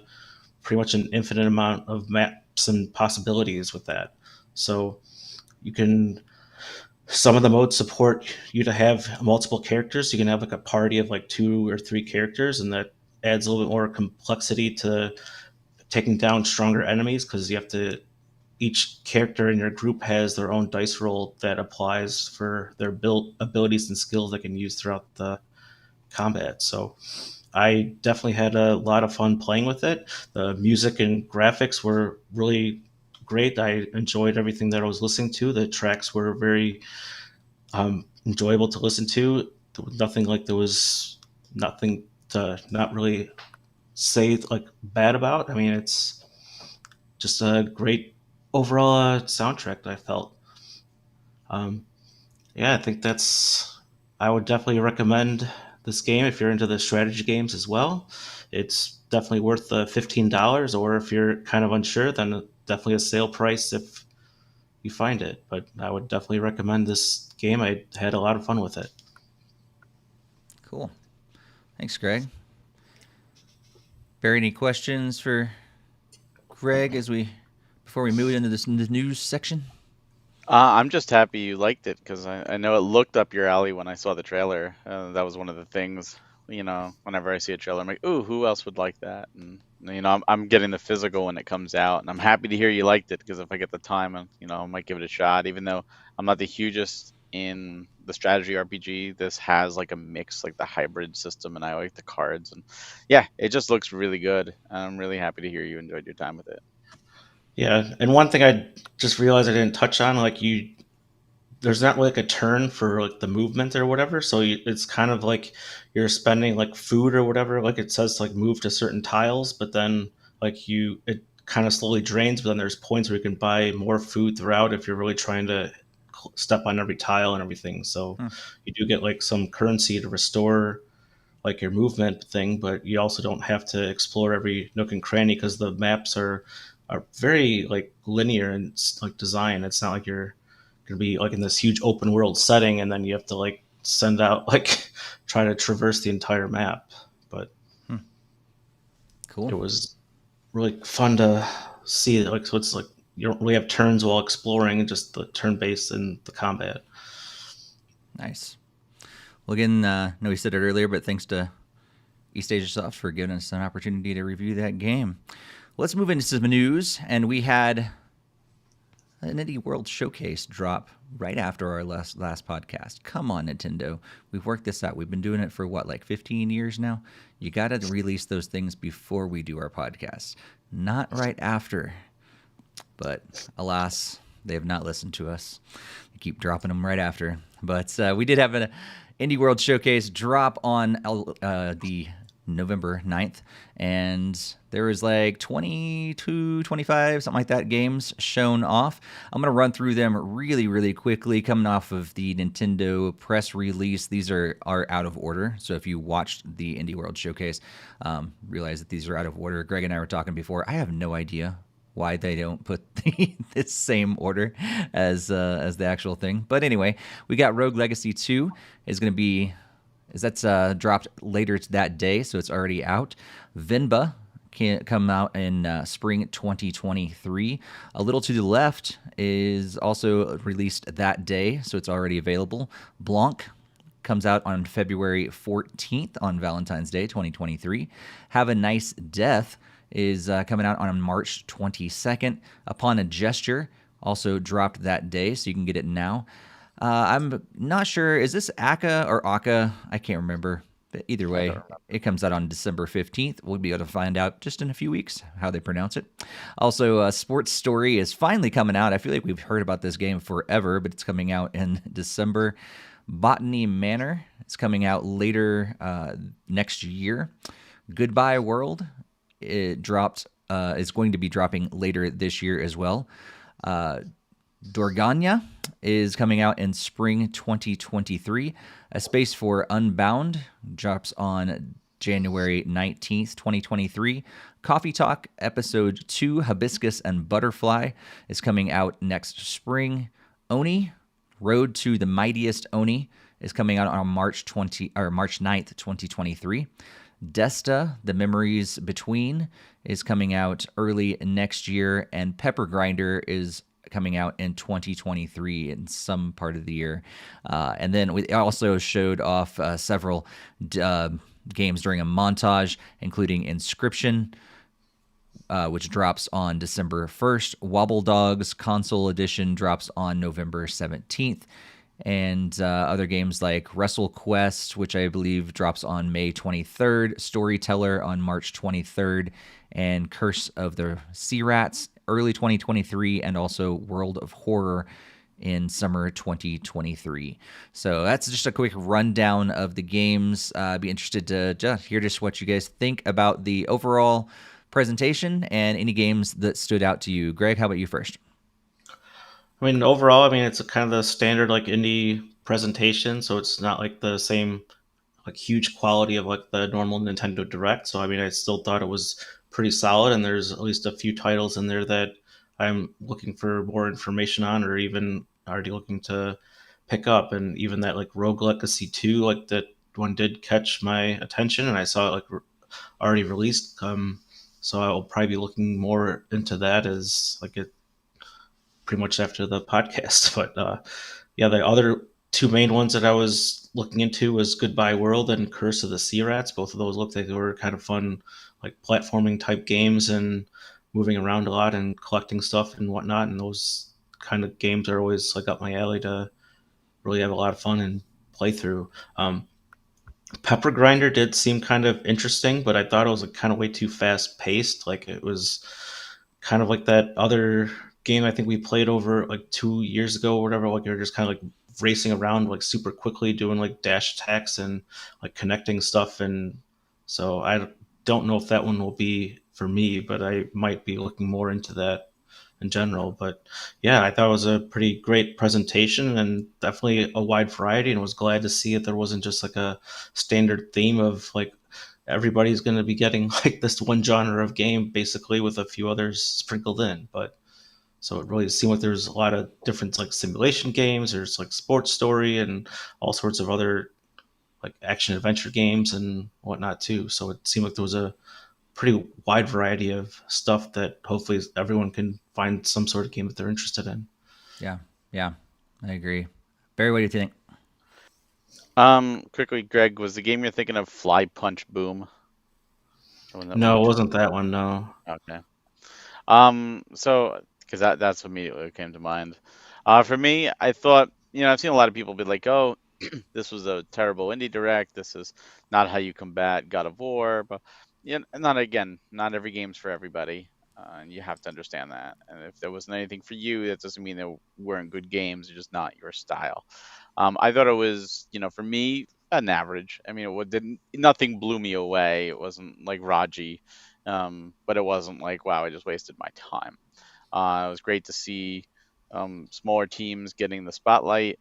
pretty much an infinite amount of maps and possibilities with that. So you can some of the modes support you to have multiple characters. You can have like a party of like 2 or 3 characters, and that adds a little bit more complexity to taking down stronger enemies, because you have to each character in your group has their own dice roll that applies for their build abilities and skills they can use throughout the combat. So I definitely had a lot of fun playing with it. The music and graphics were really great. I enjoyed everything that I was listening to. The tracks were very enjoyable to listen to. There was nothing to not really say like bad about. I mean, it's just a great overall soundtrack that I felt. Yeah, I think I would definitely recommend this game if you're into the strategy games as well. It's definitely worth the $15, or if you're kind of unsure, then definitely a sale price if you find it. But I would definitely recommend this game. I had a lot of fun with it. Cool. Thanks, Greg. Barry, any questions for Greg before we move into this news section? I'm just happy you liked it, because I know it looked up your alley when I saw the trailer. That was one of the things, whenever I see a trailer, I'm like, ooh, who else would like that? And, I'm getting the physical when it comes out, and I'm happy to hear you liked it, because if I get the time, I might give it a shot, even though I'm not the hugest in the strategy RPG. This has like a mix, like the hybrid system, and I like the cards, and yeah, it just looks really good. I'm really happy to hear you enjoyed your time with it. Yeah, and one thing I just realized I didn't touch on, there's not like a turn for like the movement or whatever, so it's kind of like you're spending like food or whatever. Like it says like move to certain tiles, but then it kind of slowly drains. But then there's points where you can buy more food throughout if you're really trying to step on every tile and everything. So you do get like some currency to restore like your movement thing, but you also don't have to explore every nook and cranny, because the maps are very like linear and like design. It's not like you're gonna be like in this huge open world setting and then you have to like send out like try to traverse the entire map. But cool. It was really fun to see it. Like, so it's like you don't really have turns while exploring, just the turn based and the combat. Nice. Well, again, I know we said it earlier, but thanks to East Asia Soft for giving us an opportunity to review that game. Let's move into some news, and we had an Indie World Showcase drop right after our last podcast. Come on, Nintendo. We've worked this out. We've been doing it for what, like 15 years now? You got to release those things before we do our podcast, not right after. But alas, they have not listened to us. They keep dropping them right after. But we did have an Indie World Showcase drop on the November 9th, and there was like 22, 25, something like that, games shown off. I'm going to run through them really, really quickly, coming off of the Nintendo press release. These are out of order, so if you watched the Indie World Showcase, realize that these are out of order. Greg and I were talking before. I have no idea why they don't put this same order as the actual thing. But anyway, we got Rogue Legacy 2 is going to be... that's dropped later that day, so it's already out. Venba can come out in spring 2023. A Little to the Left is also released that day, so it's already available. Blanc comes out on February 14th on Valentine's Day 2023. Have a Nice Death is coming out on March 22nd. Upon a Gesture also dropped that day, so you can get it now. I'm not sure. Is this Aka or Aka? I can't remember. But either way, it comes out on December 15th. We'll be able to find out just in a few weeks how they pronounce it. Also, Sports Story is finally coming out. I feel like we've heard about this game forever, but it's coming out in December. Botany Manor is coming out later next year. Goodbye World, it dropped. Is going to be dropping later this year as well. Dorganya is coming out in spring 2023. A Space for Unbound drops on January 19th, 2023. Coffee Talk Episode 2, Hibiscus and Butterfly, is coming out next spring. Oni, Road to the Mightiest Oni, is coming out on March 9th, 2023. Desta, The Memories Between, is coming out early next year, and Pepper Grinder is coming out in 2023 in some part of the year. And then we also showed off several games during a montage, including Inscription, which drops on December 1st. Wobble Dogs Console Edition drops on November 17th. And other games like Wrestle Quest, which I believe drops on May 23rd, Storyteller on March 23rd, and Curse of the Sea Rats early 2023, and also World of Horror in summer 2023. So that's just a quick rundown of the games. I'd be interested to hear just what you guys think about the overall presentation and any games that stood out to you. Greg, how about you first? I mean, overall, I mean, it's a kind of the standard like indie presentation, so it's not like the same like huge quality of like the normal Nintendo Direct. So I mean, I still thought it was pretty solid, and there's at least a few titles in there that I'm looking for more information on, or even already looking to pick up. And even that like Rogue Legacy 2, like that one did catch my attention, and I saw it like already released. So I will probably be looking more into that as like it pretty much after the podcast. But yeah, the other two main ones that I was looking into was Goodbye World and Curse of the Sea Rats. Both of those looked like they were kind of fun, like platforming type games and moving around a lot and collecting stuff and whatnot. And those kind of games are always like up my alley to really have a lot of fun and play through. Pepper Grinder did seem kind of interesting, but I thought it was like kind of way too fast paced. Like it was kind of like that other game I think we played over like 2 years ago or whatever. Like you're just kind of like racing around like super quickly, doing like dash attacks and like connecting stuff. And so I don't know if that one will be for me, but I might be looking more into that in general. But yeah, I thought it was a pretty great presentation and definitely a wide variety, and was glad to see that there wasn't just like a standard theme of like everybody's going to be getting like this one genre of game basically with a few others sprinkled in. But so it really seemed like there's a lot of different like simulation games, there's like Sports Story and all sorts of other like action adventure games and whatnot too. So it seemed like there was a pretty wide variety of stuff that hopefully everyone can find some sort of game that they're interested in. Yeah, I agree. Barry, what do you think? Quickly, Greg, was the game you're thinking of Fly Punch Boom? No, it wasn't that one, no. Okay. So because that's immediately what came to mind. For me, I thought, I've seen a lot of people be like, "Oh, this was a terrible indie direct. This is not how you combat God of War." But not every game's for everybody, and you have to understand that. And if there wasn't anything for you, that doesn't mean there weren't good games. They're just not your style. I thought it was, for me, an average. I mean, didn't nothing blew me away. It wasn't like Raji, but it wasn't like, wow, I just wasted my time. It was great to see smaller teams getting the spotlight.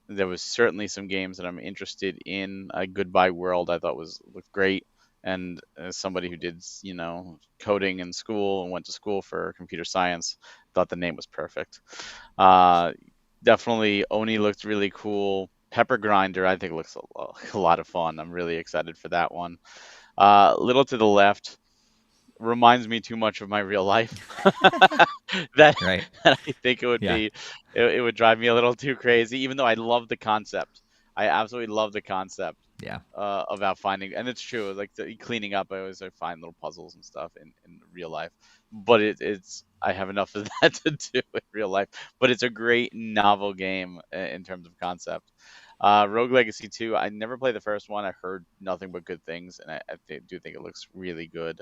There was certainly some games that I'm interested in. Goodbye World, I thought looked great. And as somebody who did, coding in school and went to school for computer science, thought the name was perfect. Uh, Definitely Oni looked really cool. Pepper Grinder, I think looks a lot of fun. I'm really excited for that one. Little to the Left reminds me too much of my real life. that, Right. that I think it would Yeah. it would drive me a little too crazy, even though I love the concept. I absolutely love the concept Yeah. about finding, and it's true, like cleaning up. I always find little puzzles and stuff in real life, but it's I have enough of that to do in real life. But it's a great novel game in terms of concept. Rogue Legacy 2, I never played the first one. I heard nothing but good things, and I do think it looks really good.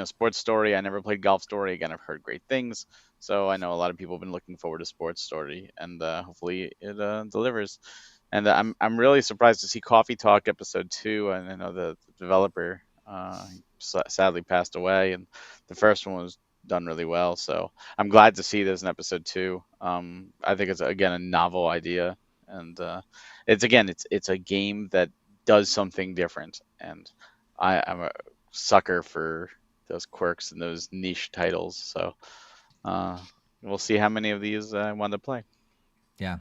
Sports Story, I never played Golf Story. Again, I've heard great things. So I know a lot of people have been looking forward to Sports Story, and hopefully it delivers. And I'm really surprised to see Coffee Talk Episode 2. And I know the developer sadly passed away, and the first one was done really well. So I'm glad to see there's an Episode 2. I think it's, again, a novel idea. And it's a game that does something different. And I'm a sucker for those quirks and those niche titles. So we'll see how many of these I want to play. Yeah.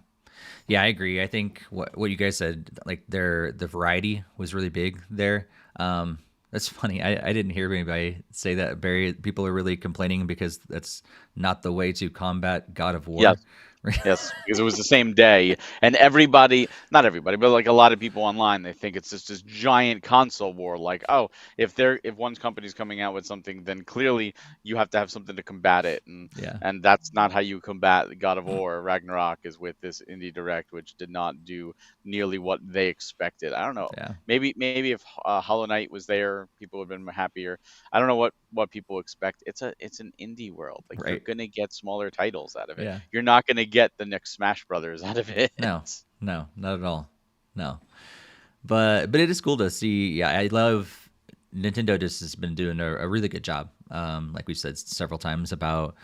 Yeah, I agree. I think what you guys said, like the variety was really big there. That's funny. I didn't hear anybody say that, Barry. People are really complaining because that's not the way to combat God of War. Yes. Yes, because it was the same day, and not everybody, but like a lot of people online, they think it's just this giant console war. Like, oh, if one company's coming out with something, then clearly you have to have something to combat it, and that's not how you combat God of War. Ragnarok is with this indie direct, which did not do nearly what they expected. I don't know. Yeah. Maybe if Hollow Knight was there, people would have been happier. I don't know what people expect. It's an indie world. Like, you're gonna get smaller titles out of it. Yeah. You're not gonna get the next Smash Brothers out of it. No, not at all. No, but it is cool to see. Yeah, I love Nintendo. Just has been doing a really good job. Like we've said several times about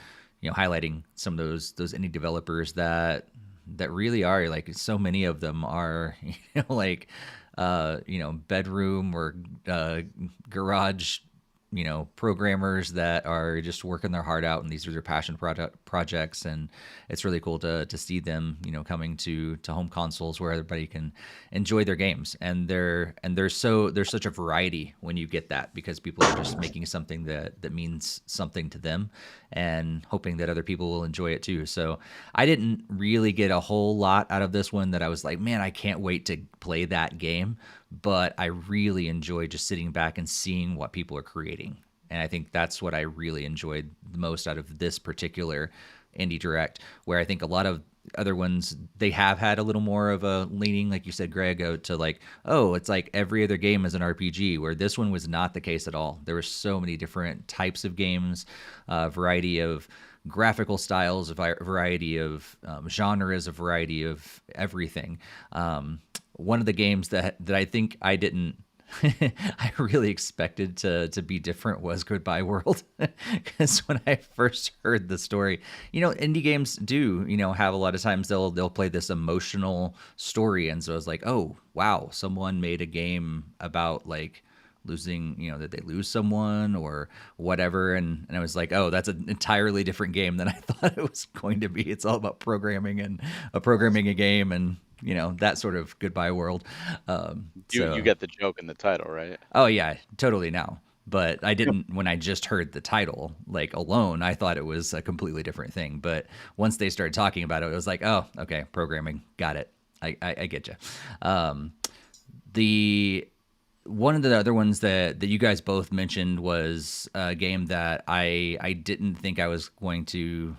highlighting some of those indie developers that really are, like, so many of them are like bedroom or garage programmers that are just working their heart out, and these are their passion projects, and it's really cool to see them coming to home consoles where everybody can enjoy their games. And there's such a variety when you get that, because people are just making something that means something to them and hoping that other people will enjoy it too. So I didn't really get a whole lot out of this one that I was like, man, I can't wait to play that game. But I really enjoy just sitting back and seeing what people are creating. And I think that's what I really enjoyed the most out of this particular Indie Direct, where I think a lot of other ones, they have had a little more of a leaning, like you said, Greg, out to like, oh, it's like every other game is an RPG, where this one was not the case at all. There were so many different types of games, variety of graphical styles, a variety of genres, a variety of everything. One of the games that I think I didn't I really expected to be different was Goodbye World, because when I first heard the story, indie games do have a lot of times they'll play this emotional story, and so I was like, oh wow, someone made a game about like losing, that they lose someone or whatever, and I was like, oh, that's an entirely different game than I thought it was going to be. It's all about programming a game, and that sort of Goodbye World. You get the joke in the title, right? Oh yeah, totally now. But I didn't when I just heard the title, like, alone, I thought it was a completely different thing. But once they started talking about it, it was like, oh, okay, programming, got it. I get you. one of the other ones that you guys both mentioned was a game that I didn't think I was going to.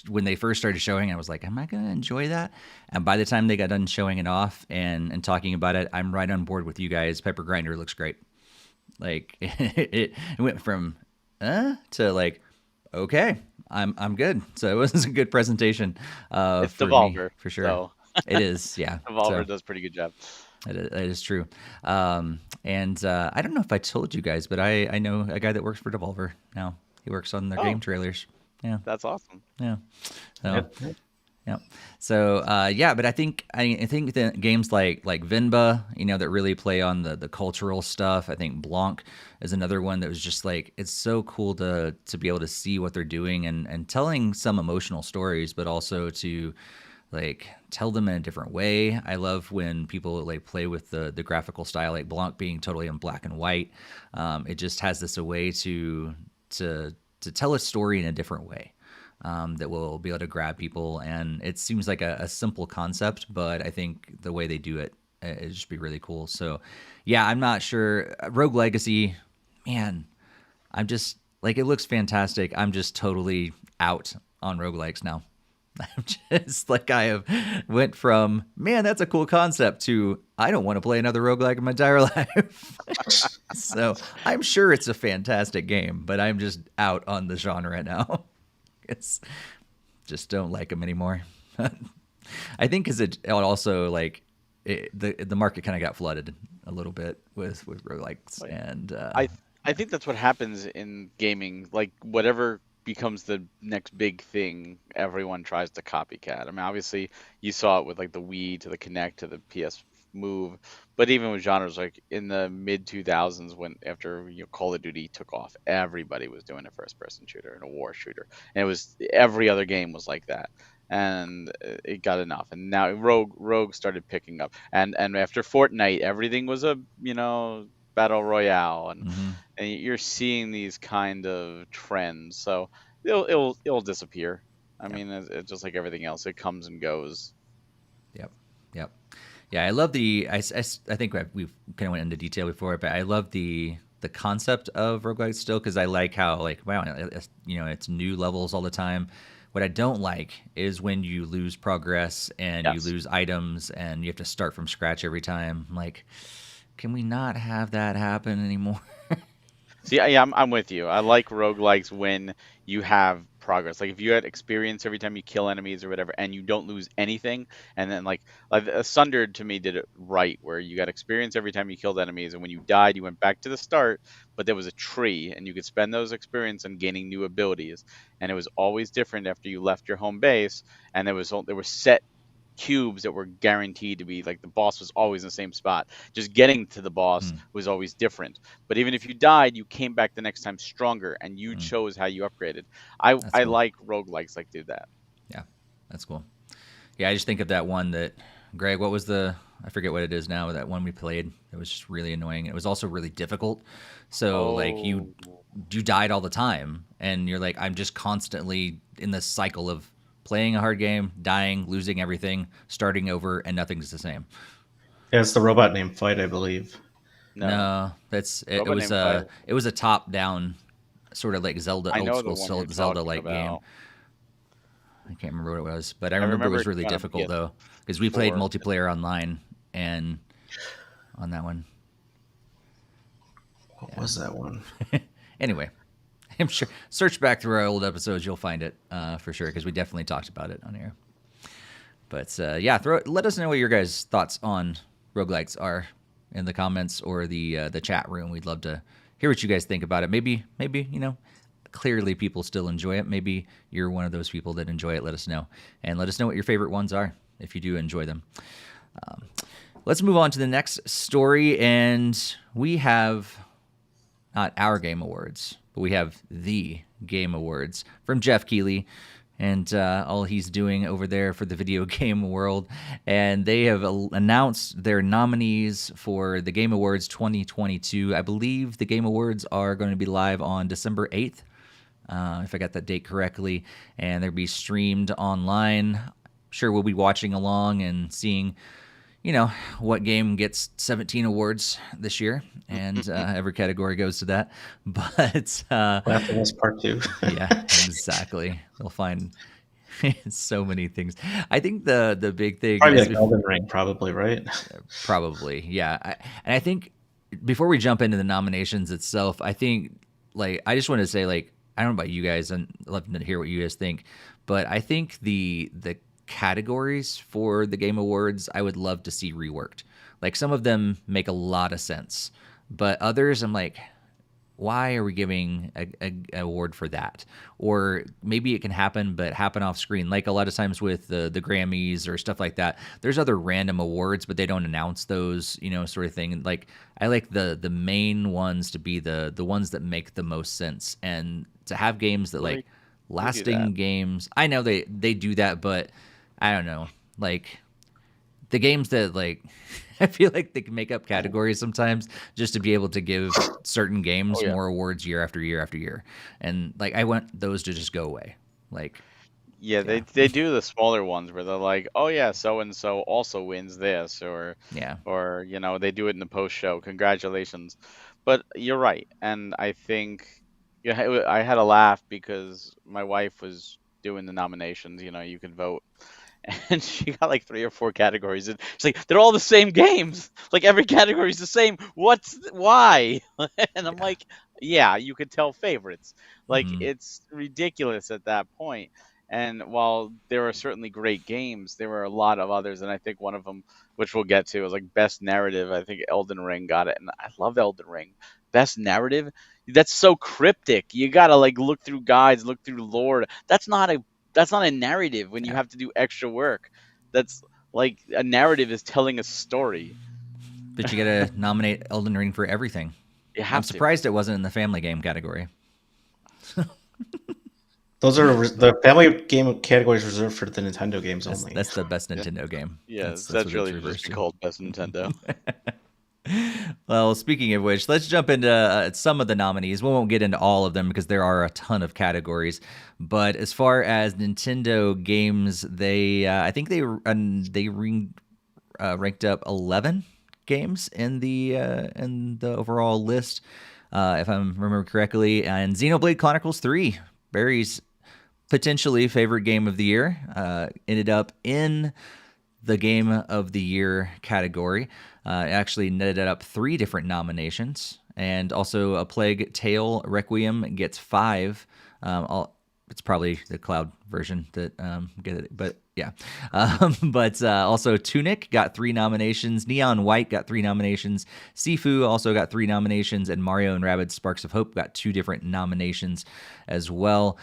When they first started showing, I was like, am I going to enjoy that? And by the time they got done showing it off and talking about it, I'm right on board with you guys. Pepper Grinder looks great. Like it went from to like, okay, I'm good. So it was a good presentation It's for Devolver, me for sure. so It is, yeah. Devolver So does a pretty good job. that is true. And I don't know if I told you guys, but I know a guy that works for Devolver now. He works on their game trailers. Yeah. That's awesome. Yeah. So, Yep. yeah. So, yeah, but I think that games like Vinba, that really play on the cultural stuff. I think Blanc is another one that was just like, it's so cool to be able to see what they're doing and telling some emotional stories, but also to like tell them in a different way. I love when people like play with the graphical style, like Blanc being totally in black and white. It just has this a way to tell a story in a different way. That will be able to grab people, and it seems like a simple concept, but I think the way they do it just be really cool. So, yeah, I'm not sure. Rogue Legacy, man, I'm just like, it looks fantastic. I'm just totally out on roguelikes now. I'm just like, I have went from, man, that's a cool concept, to I don't want to play another roguelike in my entire life. So I'm sure it's a fantastic game, but I'm just out on the genre now. It's just don't like them anymore. I think because it also like the market kind of got flooded a little bit with roguelikes, and I think that's what happens in gaming. Like whatever becomes the next big thing, everyone tries to copycat. I mean, obviously you saw it with like the Wii to the Kinect to the PS Move, but even with genres like in the mid 2000s, when after Call of Duty took off, everybody was doing a first person shooter and a war shooter, and it was every other game was like that, and it got enough. And now Rogue started picking up, and after Fortnite, everything was a battle royale, and you're seeing these kind of trends. So it'll disappear. I mean, it's just like everything else, it comes and goes. Yep. Yeah, I love I think we've kind of went into detail before, but I love the concept of roguelikes still, because I like how, like, wow, it's new levels all the time. What I don't like is when you lose progress and you lose items and you have to start from scratch every time. Like, can we not have that happen anymore? See, yeah, I'm with you. I like roguelikes when you have progress. Like if you had experience every time you kill enemies or whatever, and you don't lose anything, and then like Sundered to me did it right, where you got experience every time you killed enemies, and when you died, you went back to the start, but there was a tree, and you could spend those experience on gaining new abilities, and it was always different after you left your home base, and there were set cubes that were guaranteed to be like the boss was always in the same spot. Just getting to the boss was always different. But even if you died, you came back the next time stronger, and you chose how you upgraded. I cool. like roguelikes like do that. Yeah, that's cool. Yeah, I just think of that one that, Greg, what was I forget what it is now, that one we played. It was just really annoying. It was also really difficult. So like you died all the time, and you're like, I'm just constantly in this cycle of playing a hard game, dying, losing everything, starting over, and nothing's the same. Yeah, it's the Robot Named Fight, I believe. No, that's it. It was a top-down sort of like Zelda, old school Zelda-like game. I can't remember what it was, but I remember it was really difficult though, because we played multiplayer online and on that one. What was that one? Anyway, I'm sure search back through our old episodes, you'll find it for sure, because we definitely talked about it on here. But yeah, let us know what your guys' thoughts on roguelikes are in the comments or the chat room. We'd love to hear what you guys think about it. Maybe clearly people still enjoy it. Maybe you're one of those people that enjoy it. Let us know, and let us know what your favorite ones are if you do enjoy them. Let's move on to the next story, and we have not our Game Awards, but we have the Game Awards from Jeff Keighley and all he's doing over there for the video game world. And they have announced their nominees for the Game Awards 2022. I believe the Game Awards are going to be live on December 8th, if I got that date correctly, and they'll be streamed online. Sure, we'll be watching along and seeing what game gets 17 awards this year, and every category goes to that. But Last of Us Part 2. yeah, exactly. They'll find so many things. I think the big thing Probably is like Elden Ring, probably, right? probably, yeah. And I think before we jump into the nominations itself, I think I just want to say I don't know about you guys, and I'd love to hear what you guys think, but I think the categories for the Game Awards I would love to see reworked. Like some of them make a lot of sense, but others I'm like, why are we giving a award for that? Or maybe it can happen, but happen off screen. Like a lot of times with the Grammys or stuff like that, there's other random awards, but they don't announce those, sort of thing. Like I like the main ones to be the ones that make the most sense, and to have games that lasting games. I know they do that, but I don't know, the games that I feel like they can make up categories sometimes just to be able to give certain games more awards year after year after year. And I want those to just go away. Yeah, they do the smaller ones where they're like, oh yeah, so and so also wins this, or they do it in the post show. Congratulations. But you're right, and I think I had a laugh because my wife was doing the nominations. You could vote, and she got like 3 or 4 categories, and she's like, they're all the same games. Like every category is the same. Why? And I'm like, yeah, you could tell favorites. It's ridiculous at that point. And while there are certainly great games, there were a lot of others, and I think one of them, which we'll get to, is like best narrative. I think Elden Ring got it, and I love Elden Ring. Best narrative? That's so cryptic. You gotta look through guides, look through lore. That's not a narrative when you have to do extra work. That's like a narrative is telling a story. But you gotta nominate Elden Ring for everything. I'm surprised it wasn't in the family game category. Those are the family game categories reserved for the Nintendo games only. That's the best Nintendo game. Yeah, that's really just called best Nintendo. Well, speaking of which, let's jump into some of the nominees. We won't get into all of them because there are a ton of categories. But as far as Nintendo games, I think they ranked up 11 games in the overall list, if I remember correctly. And Xenoblade Chronicles 3, Barry's potentially favorite game of the year, ended up in the Game of the Year category. It actually netted up 3 different nominations, and also A Plague Tale Requiem gets 5. It's probably the cloud version that get it, but yeah. But also Tunic got 3 nominations, Neon White got 3 nominations, Sifu also got 3 nominations, and Mario and Rabbids Sparks of Hope got 2 different nominations as well.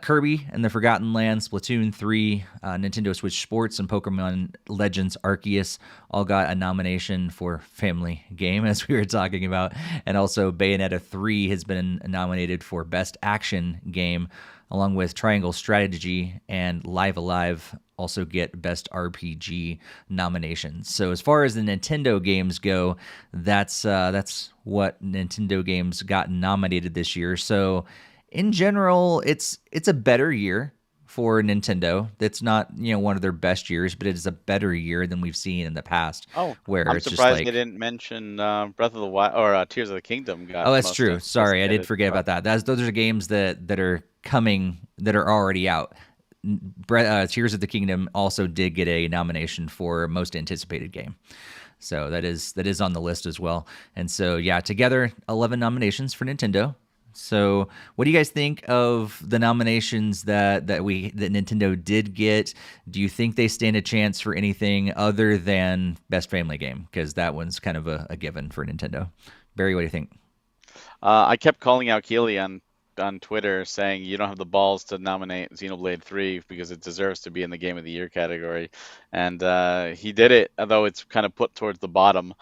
Kirby and the Forgotten Land, Splatoon 3, Nintendo Switch Sports, and Pokemon Legends Arceus all got a nomination for Family Game, as we were talking about. And also Bayonetta 3 has been nominated for Best Action Game, along with Triangle Strategy and Live Alive also get Best RPG nominations. So as far as the Nintendo games go, that's what Nintendo games got nominated this year. So in general, it's a better year for Nintendo. That's not one of their best years, but it is a better year than we've seen in the past. Where I'm it's surprised just they didn't mention Breath of the Wild or Tears of the Kingdom. That's true. Sorry, I did forget about that. Those are games that are coming, that are already out. Tears of the Kingdom also did get a nomination for most anticipated game. So that is on the list as well. And so yeah, together 11 nominations for Nintendo. So what do you guys think of the nominations that Nintendo did get? Do you think they stand a chance for anything other than Best Family Game? Because that one's kind of a given for Nintendo. Barry, what do you think? I kept calling out Keeley on Twitter saying you don't have the balls to nominate Xenoblade 3 because it deserves to be in the Game of the Year category. And he did it, although it's kind of put towards the bottom.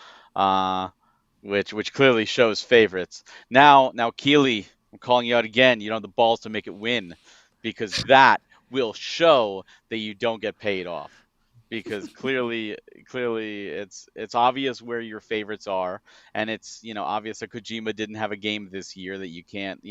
Which clearly shows favorites. Now, Keeley, I'm calling you out again. You don't have the balls to make it win, because that will show that you don't get paid off. Because clearly, it's obvious where your favorites are, and it's obvious that Kojima didn't have a game this year that you can't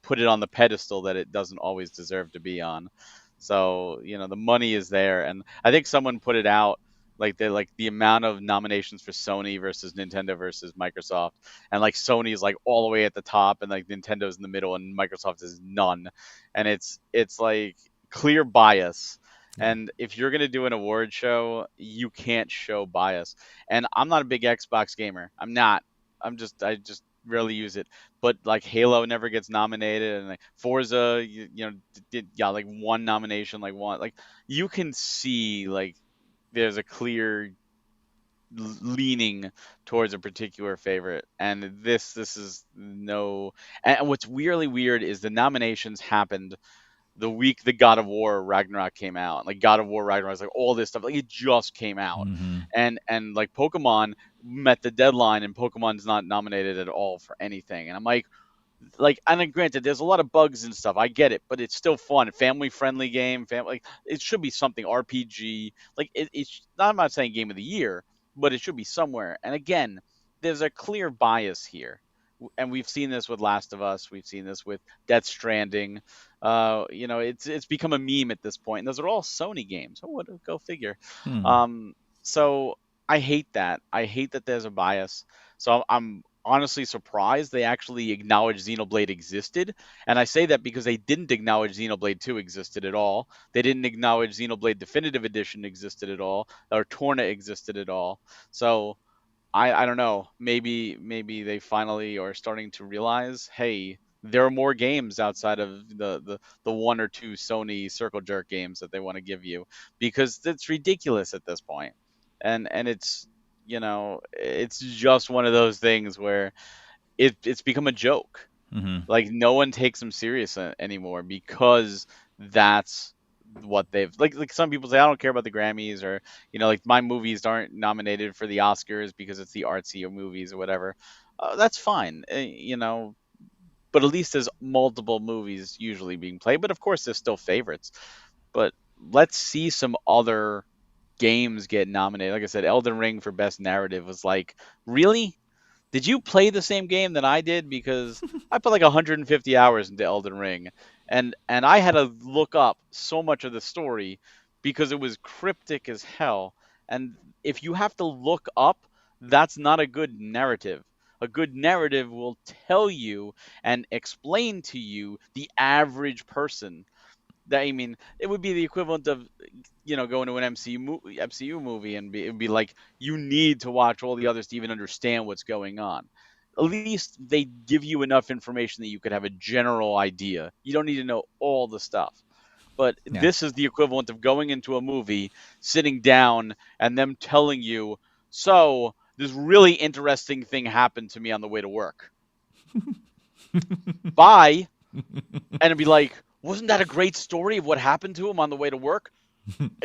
put it on the pedestal that it doesn't always deserve to be on. So the money is there, and I think someone put it out Like the amount of nominations for Sony versus Nintendo versus Microsoft, and like Sony is like all the way at the top, and like Nintendo's in the middle, and Microsoft is none, and it's like clear bias. Yeah. And if you're gonna do an award show, you can't show bias. And I'm not a big Xbox gamer. I'm not. I just rarely use it. But like Halo never gets nominated, and like Forza, you know, did yeah like one nomination, like one like you can see like there's a clear leaning towards a particular favorite, and this is no. And what's weirdly weird is the nominations happened the week the God of War Ragnarok came out. Like God of War Ragnarok is like all this stuff, like it just came out. Mm-hmm. And like Pokemon met the deadline, and Pokemon's not nominated at all for anything, and I'm like, and then granted, there's a lot of bugs and stuff. I get it, but it's still fun. Family friendly game. Family, like, it should be something RPG. Like it's not. I'm not saying game of the year, but it should be somewhere. And again, there's a clear bias here, and we've seen this with Last of Us. We've seen this with Death Stranding. You know, it's become a meme at this point. And those are all Sony games. Oh, what go figure. So I hate that. I hate that there's a bias. So I'm honestly surprised they actually acknowledged Xenoblade existed. And I say that because they didn't acknowledge Xenoblade 2 existed at all. They didn't acknowledge Xenoblade Definitive Edition existed at all, or Torna existed at all. So I don't know. Maybe they finally are starting to realize, hey, there are more games outside of the one or two Sony circle jerk games that they want to give you, because it's ridiculous at this point. And it's, you know, it's just one of those things where it's become a joke. Mm-hmm. Like no one takes them serious anymore, because that's what they've like some people say I don't care about the Grammys, or you know, like my movies aren't nominated for the Oscars because it's the artsy movies or whatever. That's fine, you know, but at least there's multiple movies usually being played, but of course there's still favorites. But let's see some other games get nominated. Like I said, Elden Ring for best narrative was like, really? Did you play the same game that I did? Because I put like 150 hours into Elden Ring, and I had to look up so much of the story because it was cryptic as hell. And if you have to look up, that's not a good narrative. A good narrative will tell you and explain to you the average person. That, I mean, it would be the equivalent of, you know, going to an MCU movie and it'd be like you need to watch all the others to even understand what's going on. At least they give you enough information that you could have a general idea. You don't need to know all the stuff. But Yeah. this is the equivalent of going into a movie, sitting down, and them telling you, so this really interesting thing happened to me on the way to work. Bye. And it'd be like, wasn't that a great story of what happened to him on the way to work?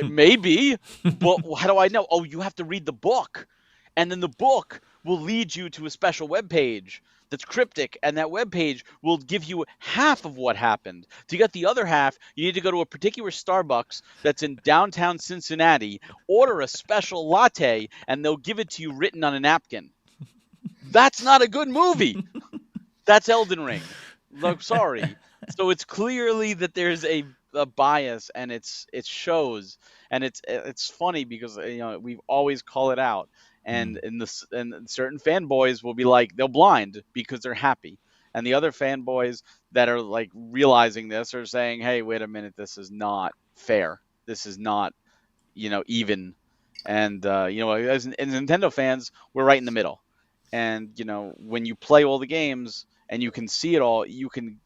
Maybe, but how do I know? Oh, you have to read the book, and then the book will lead you to a special web page that's cryptic, and that web page will give you half of what happened. To get the other half, you need to go to a particular Starbucks that's in downtown Cincinnati, order a special latte, and they'll give it to you written on a napkin. That's not a good movie. That's Elden Ring. Look, sorry. So it's clearly that there's a bias, and it shows, and it's funny because, you know, we've always call it out, and and certain fanboys will be like, they'll blind because they're happy, and the other fanboys that are like realizing this are saying, hey, wait a minute, this is not fair, this is not, you know, even. And you know, as Nintendo fans, we're right in the middle. And you know, when you play all the games and you can see it all, you can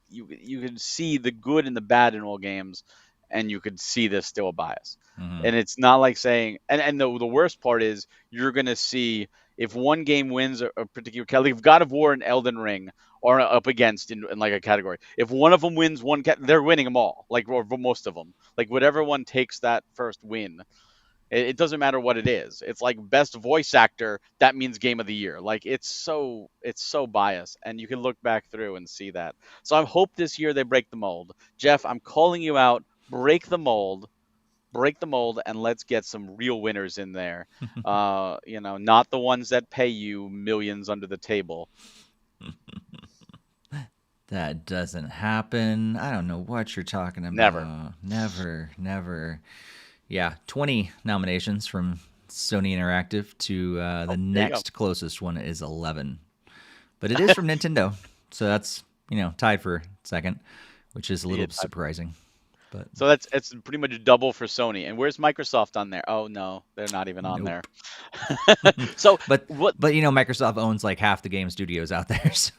see the good and the bad in all games, and you could see there's still a bias. And it's not like saying, and the worst part is you're gonna see if one game wins a particular category. If God of War and Elden Ring are up against in like a category, if one of them wins they're winning them all, like, or most of them, like whatever one takes that first win. It doesn't matter what it is. It's like best voice actor, that means game of the year. Like it's so biased, and you can look back through and see that. So I hope this year they break the mold. Jeff, I'm calling you out. Break the mold, and let's get some real winners in there. You know, not the ones that pay you millions under the table. That doesn't happen. I don't know what you're talking about. Never. Yeah, 20 nominations from Sony Interactive to the next closest one is 11. But it is from Nintendo, so that's tied for second, which is a little surprising. But so it's pretty much double for Sony. And where's Microsoft on there? Oh no, they're not even on there. So but Microsoft owns like half the game studios out there. So.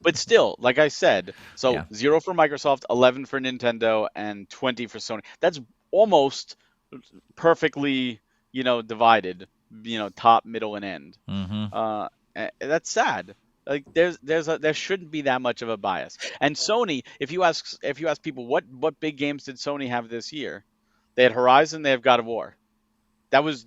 But still, like I said, 0 for Microsoft, 11 for Nintendo, and 20 for Sony. That's almost perfectly, divided. Top, middle, and end. Mm-hmm. That's sad. Like there shouldn't be that much of a bias. And Sony, if you ask people what big games did Sony have this year, they had Horizon, they have God of War. That's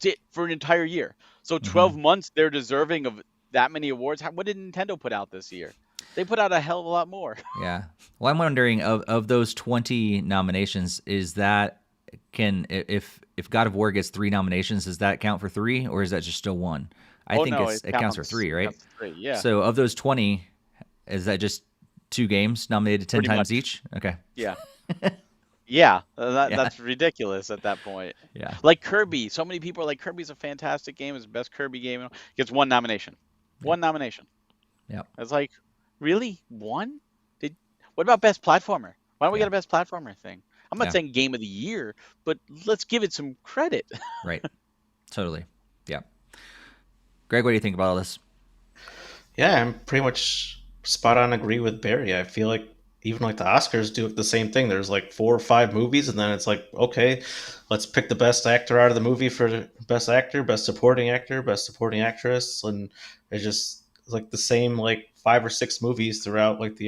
it for an entire year. So 12 months, they're deserving of that many awards. What did Nintendo put out this year? They put out a hell of a lot more. Yeah. Well, I'm wondering of those 20 nominations, is that if God of War gets 3 nominations, does that count for 3, or is that just still 1? I think it counts for 3, right? Counts for 3, yeah. So of those 20, is that just 2 games nominated 10 Pretty times much. each? Okay. Yeah. Yeah, that's ridiculous at that point. Yeah. Like Kirby, so many people are like, Kirby's a fantastic game, it's the best Kirby game. Gets 1 nomination. 1 nomination. Yeah. It's like, really? 1? What about best platformer? Why don't we get a best platformer thing? I'm not saying game of the year, but let's give it some credit. Right. Totally. Yeah. Greg, what do you think about all this? Yeah, I'm pretty much spot on agree with Barry. I feel like even like the Oscars do the same thing. There's like 4 or 5 movies, and then it's like, okay, let's pick the best actor out of the movie for best actor, best supporting actor, best supporting actress, and it's just like the same like 5 or 6 movies throughout like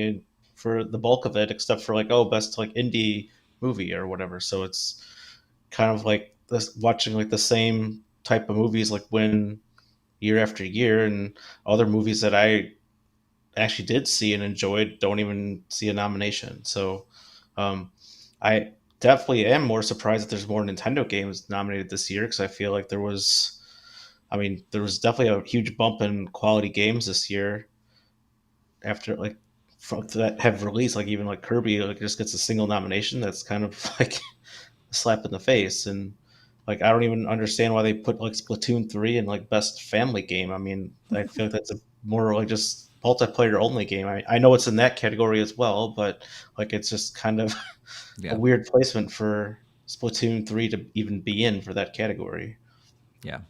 for the bulk of it, except for like best like indie movie or whatever. So it's kind of like this, watching like the same type of movies like win year after year, and other movies that I actually did see and enjoyed don't even see a nomination. So I definitely am more surprised that there's more Nintendo games nominated this year, because I feel like there was definitely a huge bump in quality games this year after like that have released, like even like Kirby like just gets a single nomination. That's kind of like a slap in the face. And like I don't even understand why they put like Splatoon 3 in like best family game. I mean, I feel like that's a more like just multiplayer only game. I know it's in that category as well, but like it's just kind of a weird placement for Splatoon 3 to even be in for that category. Yeah.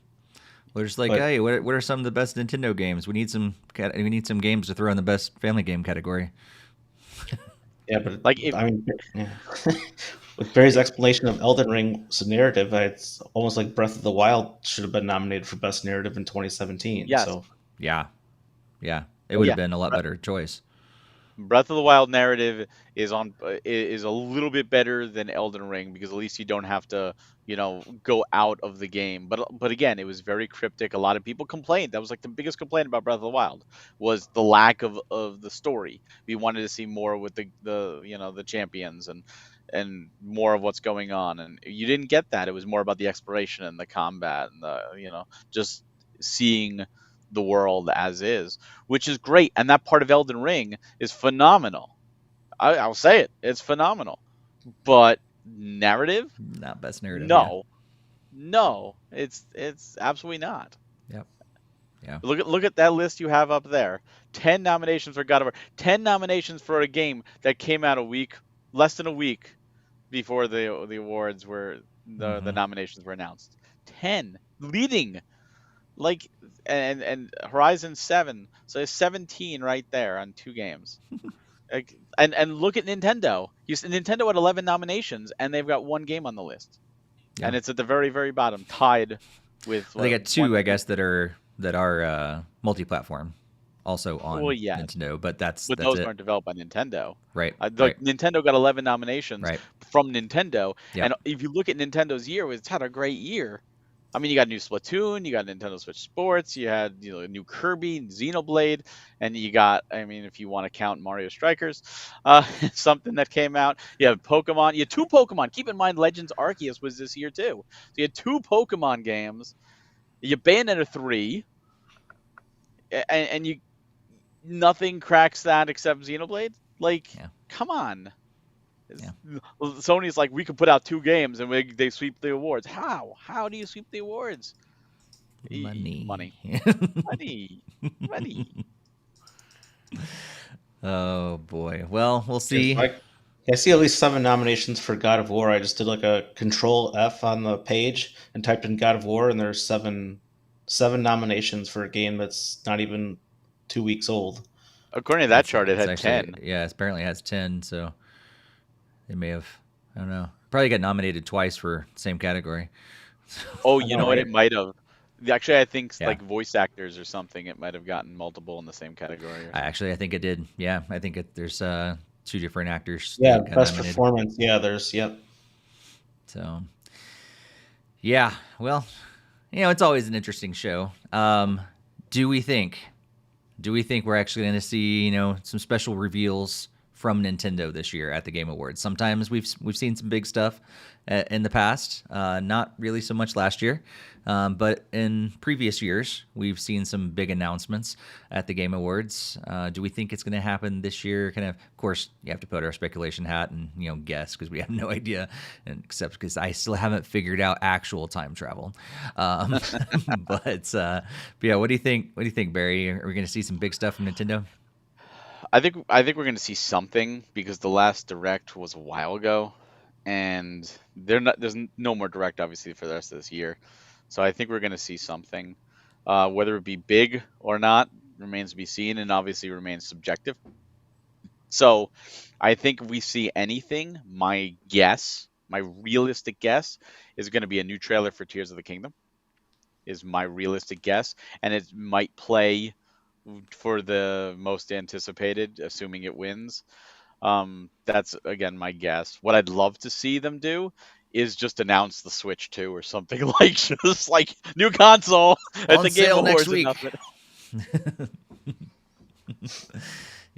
We're just like, hey, what are some of the best Nintendo games? We need some games to throw in the best family game category. Yeah, but like with Barry's explanation of Elden Ring's narrative, it's almost like Breath of the Wild should have been nominated for best narrative in 2017. Yes. So yeah, it would have been a lot better choice. Breath of the Wild narrative is a little bit better than Elden Ring, because at least you don't have to, go out of the game. But again, it was very cryptic. A lot of people complained. That was like the biggest complaint about Breath of the Wild, was the lack of the story. We wanted to see more with the champions and more of what's going on, and you didn't get that. It was more about the exploration and the combat and the just seeing the world as is, which is great. And that part of Elden Ring is phenomenal. I'll say it. It's phenomenal. But narrative? Not best narrative. No. Yeah. No. It's absolutely not. Yep. Yeah. Look at that list you have up there. 10 nominations for God of War. 10 nominations for a game that came out less than a week before the awards were the nominations were announced. 10 leading. Like, and Horizon 7, so it's 17 right there on 2 games. Like, and look at Nintendo. Nintendo had 11 nominations, and they've got 1 game on the list, and it's at the very, very bottom, tied with. Well, they got 2, I guess, that are multi-platform, also on Nintendo. But those aren't developed by Nintendo, right? Nintendo got 11 nominations from Nintendo, yep. And if you look at Nintendo's year, it's had a great year. I mean, you got new Splatoon, you got Nintendo Switch Sports, you had new Kirby, Xenoblade, and you got, I mean, if you want to count Mario Strikers, something that came out. You have Pokemon. You had 2 Pokemon. Keep in mind, Legends Arceus was this year too. So you had 2 Pokemon games. You Bayonetta 3, and nothing cracks that except Xenoblade. Like, come on. Yeah. Sony's like, we could put out 2 games and they sweep the awards. How do you sweep the awards? Money. Money. Oh boy. Well, we'll Yes, see. I see at least 7 nominations for God of War. I just did like a Control F on the page and typed in God of War, and there's seven nominations for a game that's not even 2 weeks old. According to that chart, it had 10. Yeah, apparently it has 10. So they may have. I don't know. Probably got nominated twice for same category. Oh, I you know, know what? right? It might have. Actually, I think Yeah. like voice actors or something, it might have gotten multiple in the same category. I think it did. Yeah, I think there's 2 different actors. Yeah, that got best nominated. performance. Yeah, there's So, yeah. Well, it's always an interesting show. Do we think we're actually going to see some special reveals from Nintendo this year at the Game Awards? Sometimes we've seen some big stuff in the past, not really so much last year, but in previous years we've seen some big announcements at the Game Awards. Do we think it's going to happen this year? Of course, you have to put our speculation hat and guess, because we have no idea, and except because I still haven't figured out actual time travel. But yeah, what do you think? What do you think, Barry? Are we going to see some big stuff from Nintendo? I think we're going to see something, because the last Direct was a while ago, and there's no more Direct obviously for the rest of this year. So I think we're going to see something. Whether it be big or not remains to be seen, and obviously remains subjective. So I think if we see anything, my realistic guess, is going to be a new trailer for Tears of the Kingdom. Is my realistic guess, and it might play for the most anticipated, assuming it wins. That's again my guess. What I'd love to see them do is just announce the Switch 2 or something, like just like new console at the Game sale next Awards week. announcement.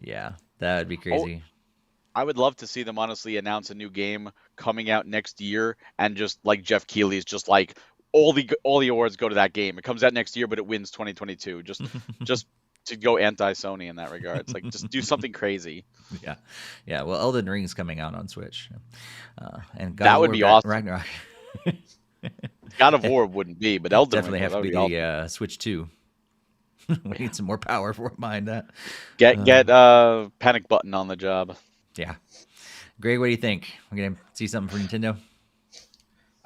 Yeah, that would be crazy. I would love to see them honestly announce a new game coming out next year, and just like Jeff Keighley's just like all the awards go to that game. It comes out next year, but it wins 2022. Just to go anti-Sony in that regard. It's like, just do something crazy. Yeah. Well, Elden Ring's coming out on Switch, and God that of would War be awesome. Ragnarok. God of War wouldn't be, but Elden definitely Ring have to be the awesome. Switch 2. We need some more power behind that. Get Panic Button on the job. Yeah. Greg, what do you think? We're gonna see something for Nintendo?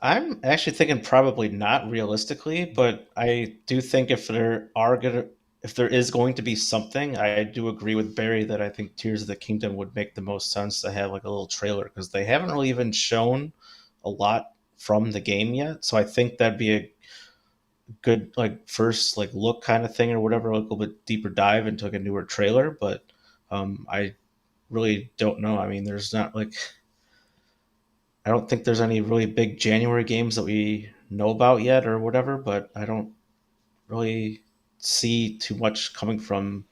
I'm actually thinking probably not realistically, but I do think if there is going to be something, I do agree with Barry that I think Tears of the Kingdom would make the most sense to have like a little trailer, because they haven't really even shown a lot from the game yet. So I think that'd be a good like first like look kind of thing or whatever, like a little bit deeper dive into like a newer trailer. But I really don't know. I mean, there's not like, I don't think there's any really big January games that we know about yet or whatever, but I don't really see too much coming from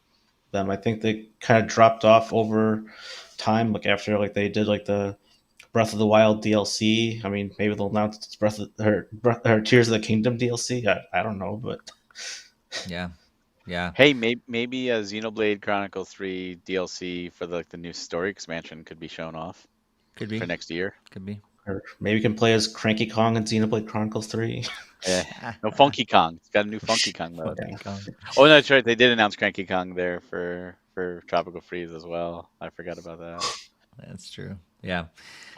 them. I think they kind of dropped off over time, like after like they did like the Breath of the Wild DLC. I mean, maybe they'll announce or Tears of the Kingdom DLC. I don't know, but Yeah. Hey, maybe a Xenoblade Chronicles 3 DLC for the new story expansion could be shown off. Could be for next year. Could be. Or maybe we can play as Cranky Kong in Xenoblade Chronicles 3. Yeah. No, Funky Kong. It's got a new Funky Kong mode. Funky Kong. Oh, no, that's right. They did announce Cranky Kong there for Tropical Freeze as well. I forgot about that. That's true. Yeah.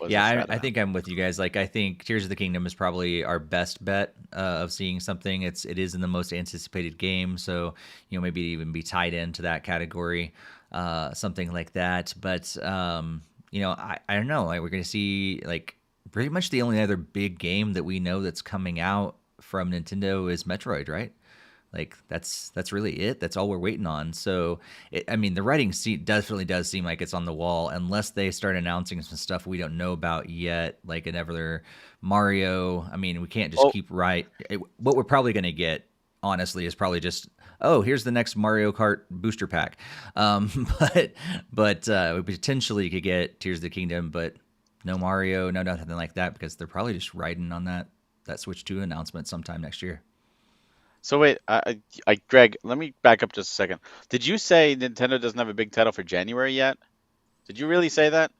I think I'm with you guys. Like, I think Tears of the Kingdom is probably our best bet of seeing something. It is in the most anticipated game, so maybe even be tied into that category, something like that. But I don't know. Like, we're gonna see like pretty much the only other big game that we know that's coming out from Nintendo is Metroid, right? Like that's really it. That's all we're waiting on. So, the writing definitely does seem like it's on the wall, unless they start announcing some stuff we don't know about yet, like another Mario. I mean, we can't just keep what we're probably going to get, honestly, is probably just, oh, here's the next Mario Kart booster pack. But we potentially could get Tears of the Kingdom, but no Mario, no nothing like that, because they're probably just riding on that Switch 2 announcement sometime next year. So wait, Greg, let me back up just a second. Did you say Nintendo doesn't have a big title for January yet? Did you really say that?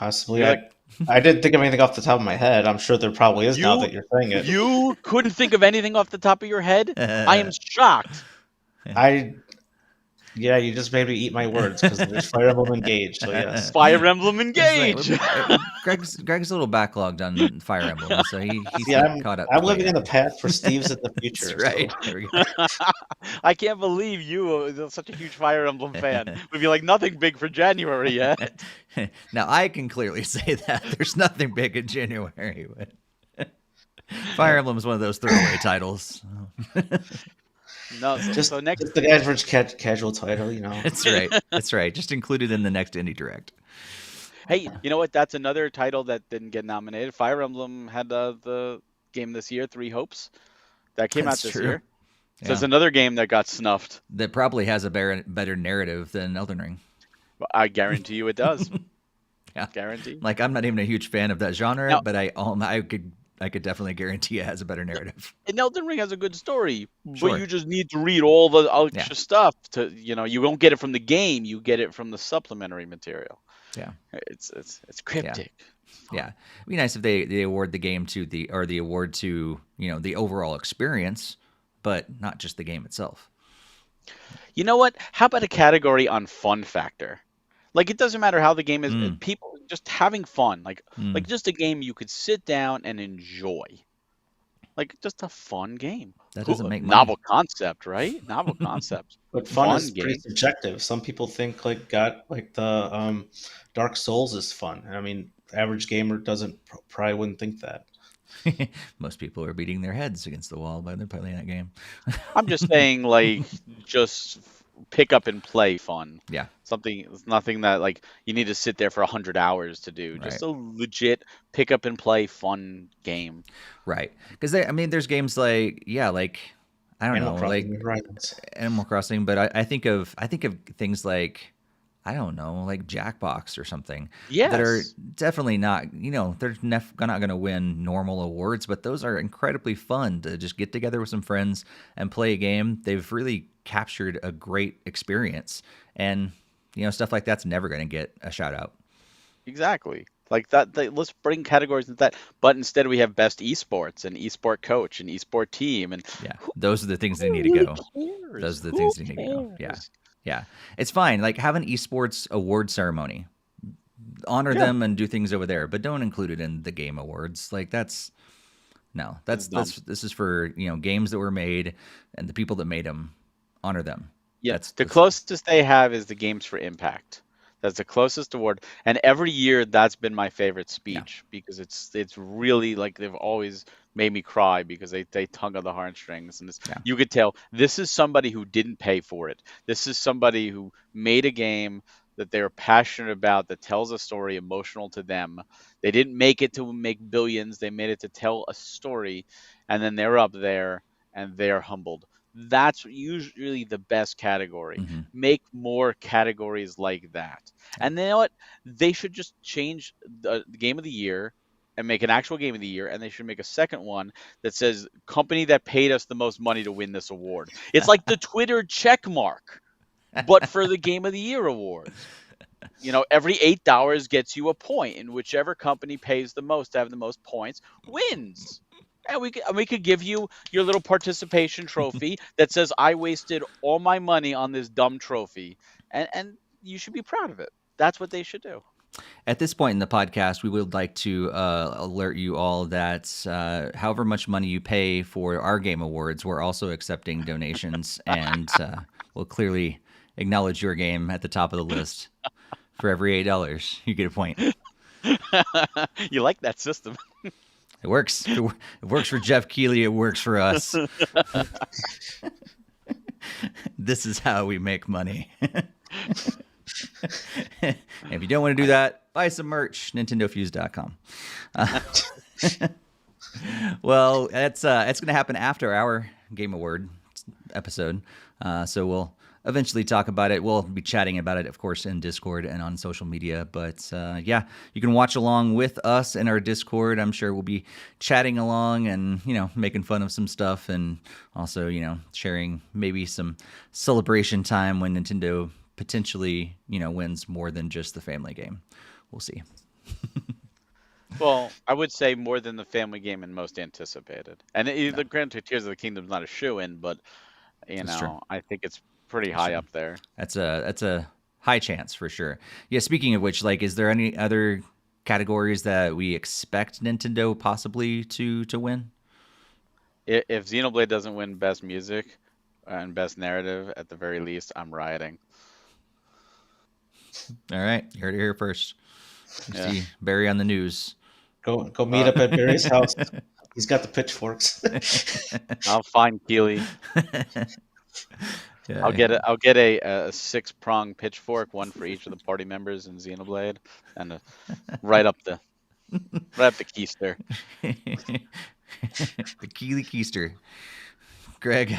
Possibly. I didn't think of anything off the top of my head. I'm sure there probably is now that you're saying it. You couldn't think of anything off the top of your head? I am shocked. Yeah, you just made me eat my words because there's Fire Emblem Engage. So yes, Fire Emblem Engage. Greg's a little backlogged on Fire Emblem, so he's caught up. I'm living in the past for Steve's in the future. That's right. So. There we go. I can't believe you are such a huge Fire Emblem fan. We'd be like, nothing big for January yet. Now I can clearly say that there's nothing big in January. But Fire Emblem is one of those throwaway titles. No, just the average casual title, you know. That's right. That's right. Just included in the next Indie Direct. Hey, you know what? That's another title that didn't get nominated. Fire Emblem had the game this year, Three Hopes, that came out this year. So it's another game that got snuffed. That probably has a better narrative than Elden Ring. Well, I guarantee you it does. Yeah, guarantee. Like I'm not even a huge fan of that genre, but I could definitely guarantee it has a better narrative. And Elden Ring has a good story, Sure. but you just need to read all the extra stuff to, you won't get it from the game, you get it from the supplementary material. Yeah. It's cryptic. Yeah. It'd be nice if they award the game to the award to, the overall experience, but not just the game itself. You know what? How about a category on fun factor? Like, it doesn't matter how the game is, people just having fun. Like just a game you could sit down and enjoy. Like, just a fun game. That doesn't make money. Novel concept, right? Novel concept. But fun is pretty subjective. Some people think the Dark Souls is fun. I mean, the average gamer probably wouldn't think that. Most people are beating their heads against the wall while they're playing that game. I'm just saying, just pick up and play fun. Yeah. Nothing that you need to sit there for 100 hours to do. Just a legit pick up and play fun game. Right. Because there's games I don't know, Animal Crossing, but I think of things like, I don't know, like Jackbox or something. Yes. That are definitely not, they're not going to win normal awards, but those are incredibly fun to just get together with some friends and play a game. They've really captured a great experience. And, stuff like that's never going to get a shout out. Exactly. Like that, let's bring categories into that. But instead we have best esports and esport coach and esport team. And those are the things that need to go. Those are the things that need to go. Yeah. Yeah, it's fine. Have an esports award ceremony, honor them and do things over there, but don't include it in the game awards. This is for games that were made and the people that made them. Honor them. Yeah, the closest they have is the Games for Impact. That's the closest award, and every year that's been my favorite speech because it's really they've always made me cry because they tug on the heartstrings, and you could tell this is somebody who didn't pay for it. This is somebody who made a game that they're passionate about, that tells a story emotional to them. They didn't make it to make billions. They made it to tell a story, and then they're up there and they're humbled. That's usually the best category. Mm-hmm. Make more categories like that. And you know what? They should just change the game of the year and make an actual game of the year, and they should make a second one that says company that paid us the most money to win this award. It's like the Twitter check mark, but for the Game of the Year awards. Every $8 gets you a point, and whichever company pays the most to have the most points wins. And we could give you your little participation trophy that says I wasted all my money on this dumb trophy, and you should be proud of it. That's what they should do. At this point in the podcast, we would like to alert you all that however much money you pay for our game awards, we're also accepting donations, and we'll clearly acknowledge your game at the top of the list. For every $8, you get a point. You like that system? It works. It works for Jeff Keighley. It works for us. This is how we make money. And if you don't want to do that, buy some merch. NintendoFuse.com. Well, it's going to happen after our Game Award episode. So we'll eventually talk about it. We'll be chatting about it, of course, in Discord and on social media. But you can watch along with us in our Discord. I'm sure we'll be chatting along and, making fun of some stuff, and also, sharing maybe some celebration time when Nintendo potentially, wins more than just the family game. We'll see. Well, I would say more than the family game and most anticipated. And No, the Grand Tears of the Kingdom's not a shoe-in, but that's true. I think it's pretty That's high true. up there. That's a high chance for sure. Yeah. Speaking of which, like, is there any other categories that we expect Nintendo possibly to win? If Xenoblade doesn't win Best Music and Best Narrative, at the very least, I'm rioting. All right, you heard it here first. You Yeah. see Barry on the news. Go meet up at Barry's house. He's got the pitchforks. I'll find Keeley. Yeah. I'll get a 6-prong pitchfork, one for each of the party members in Xenoblade, and right up the keister. The Keeley Keister. Greg,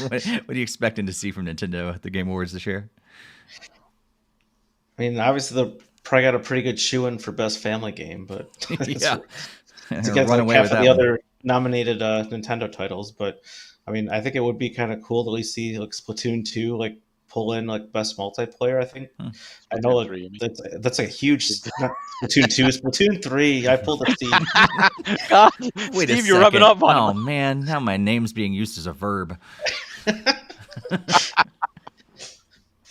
what are you expecting to see from Nintendo at the Game Awards this year? I mean, obviously they probably got a pretty good shoe-in for best family game, but Yeah, it's against run like away half with of that the one. other nominated Nintendo titles. But I mean, I think it would be kind of cool to at least see like Splatoon 2 like pull in like best multiplayer. I think I know Splatoon 3, you mean? that's a huge not Splatoon 2, Splatoon 3. I pulled a Steve. God, Wait Steve, a you're rubbing second. up on Oh him. man, now my name's being used as a verb.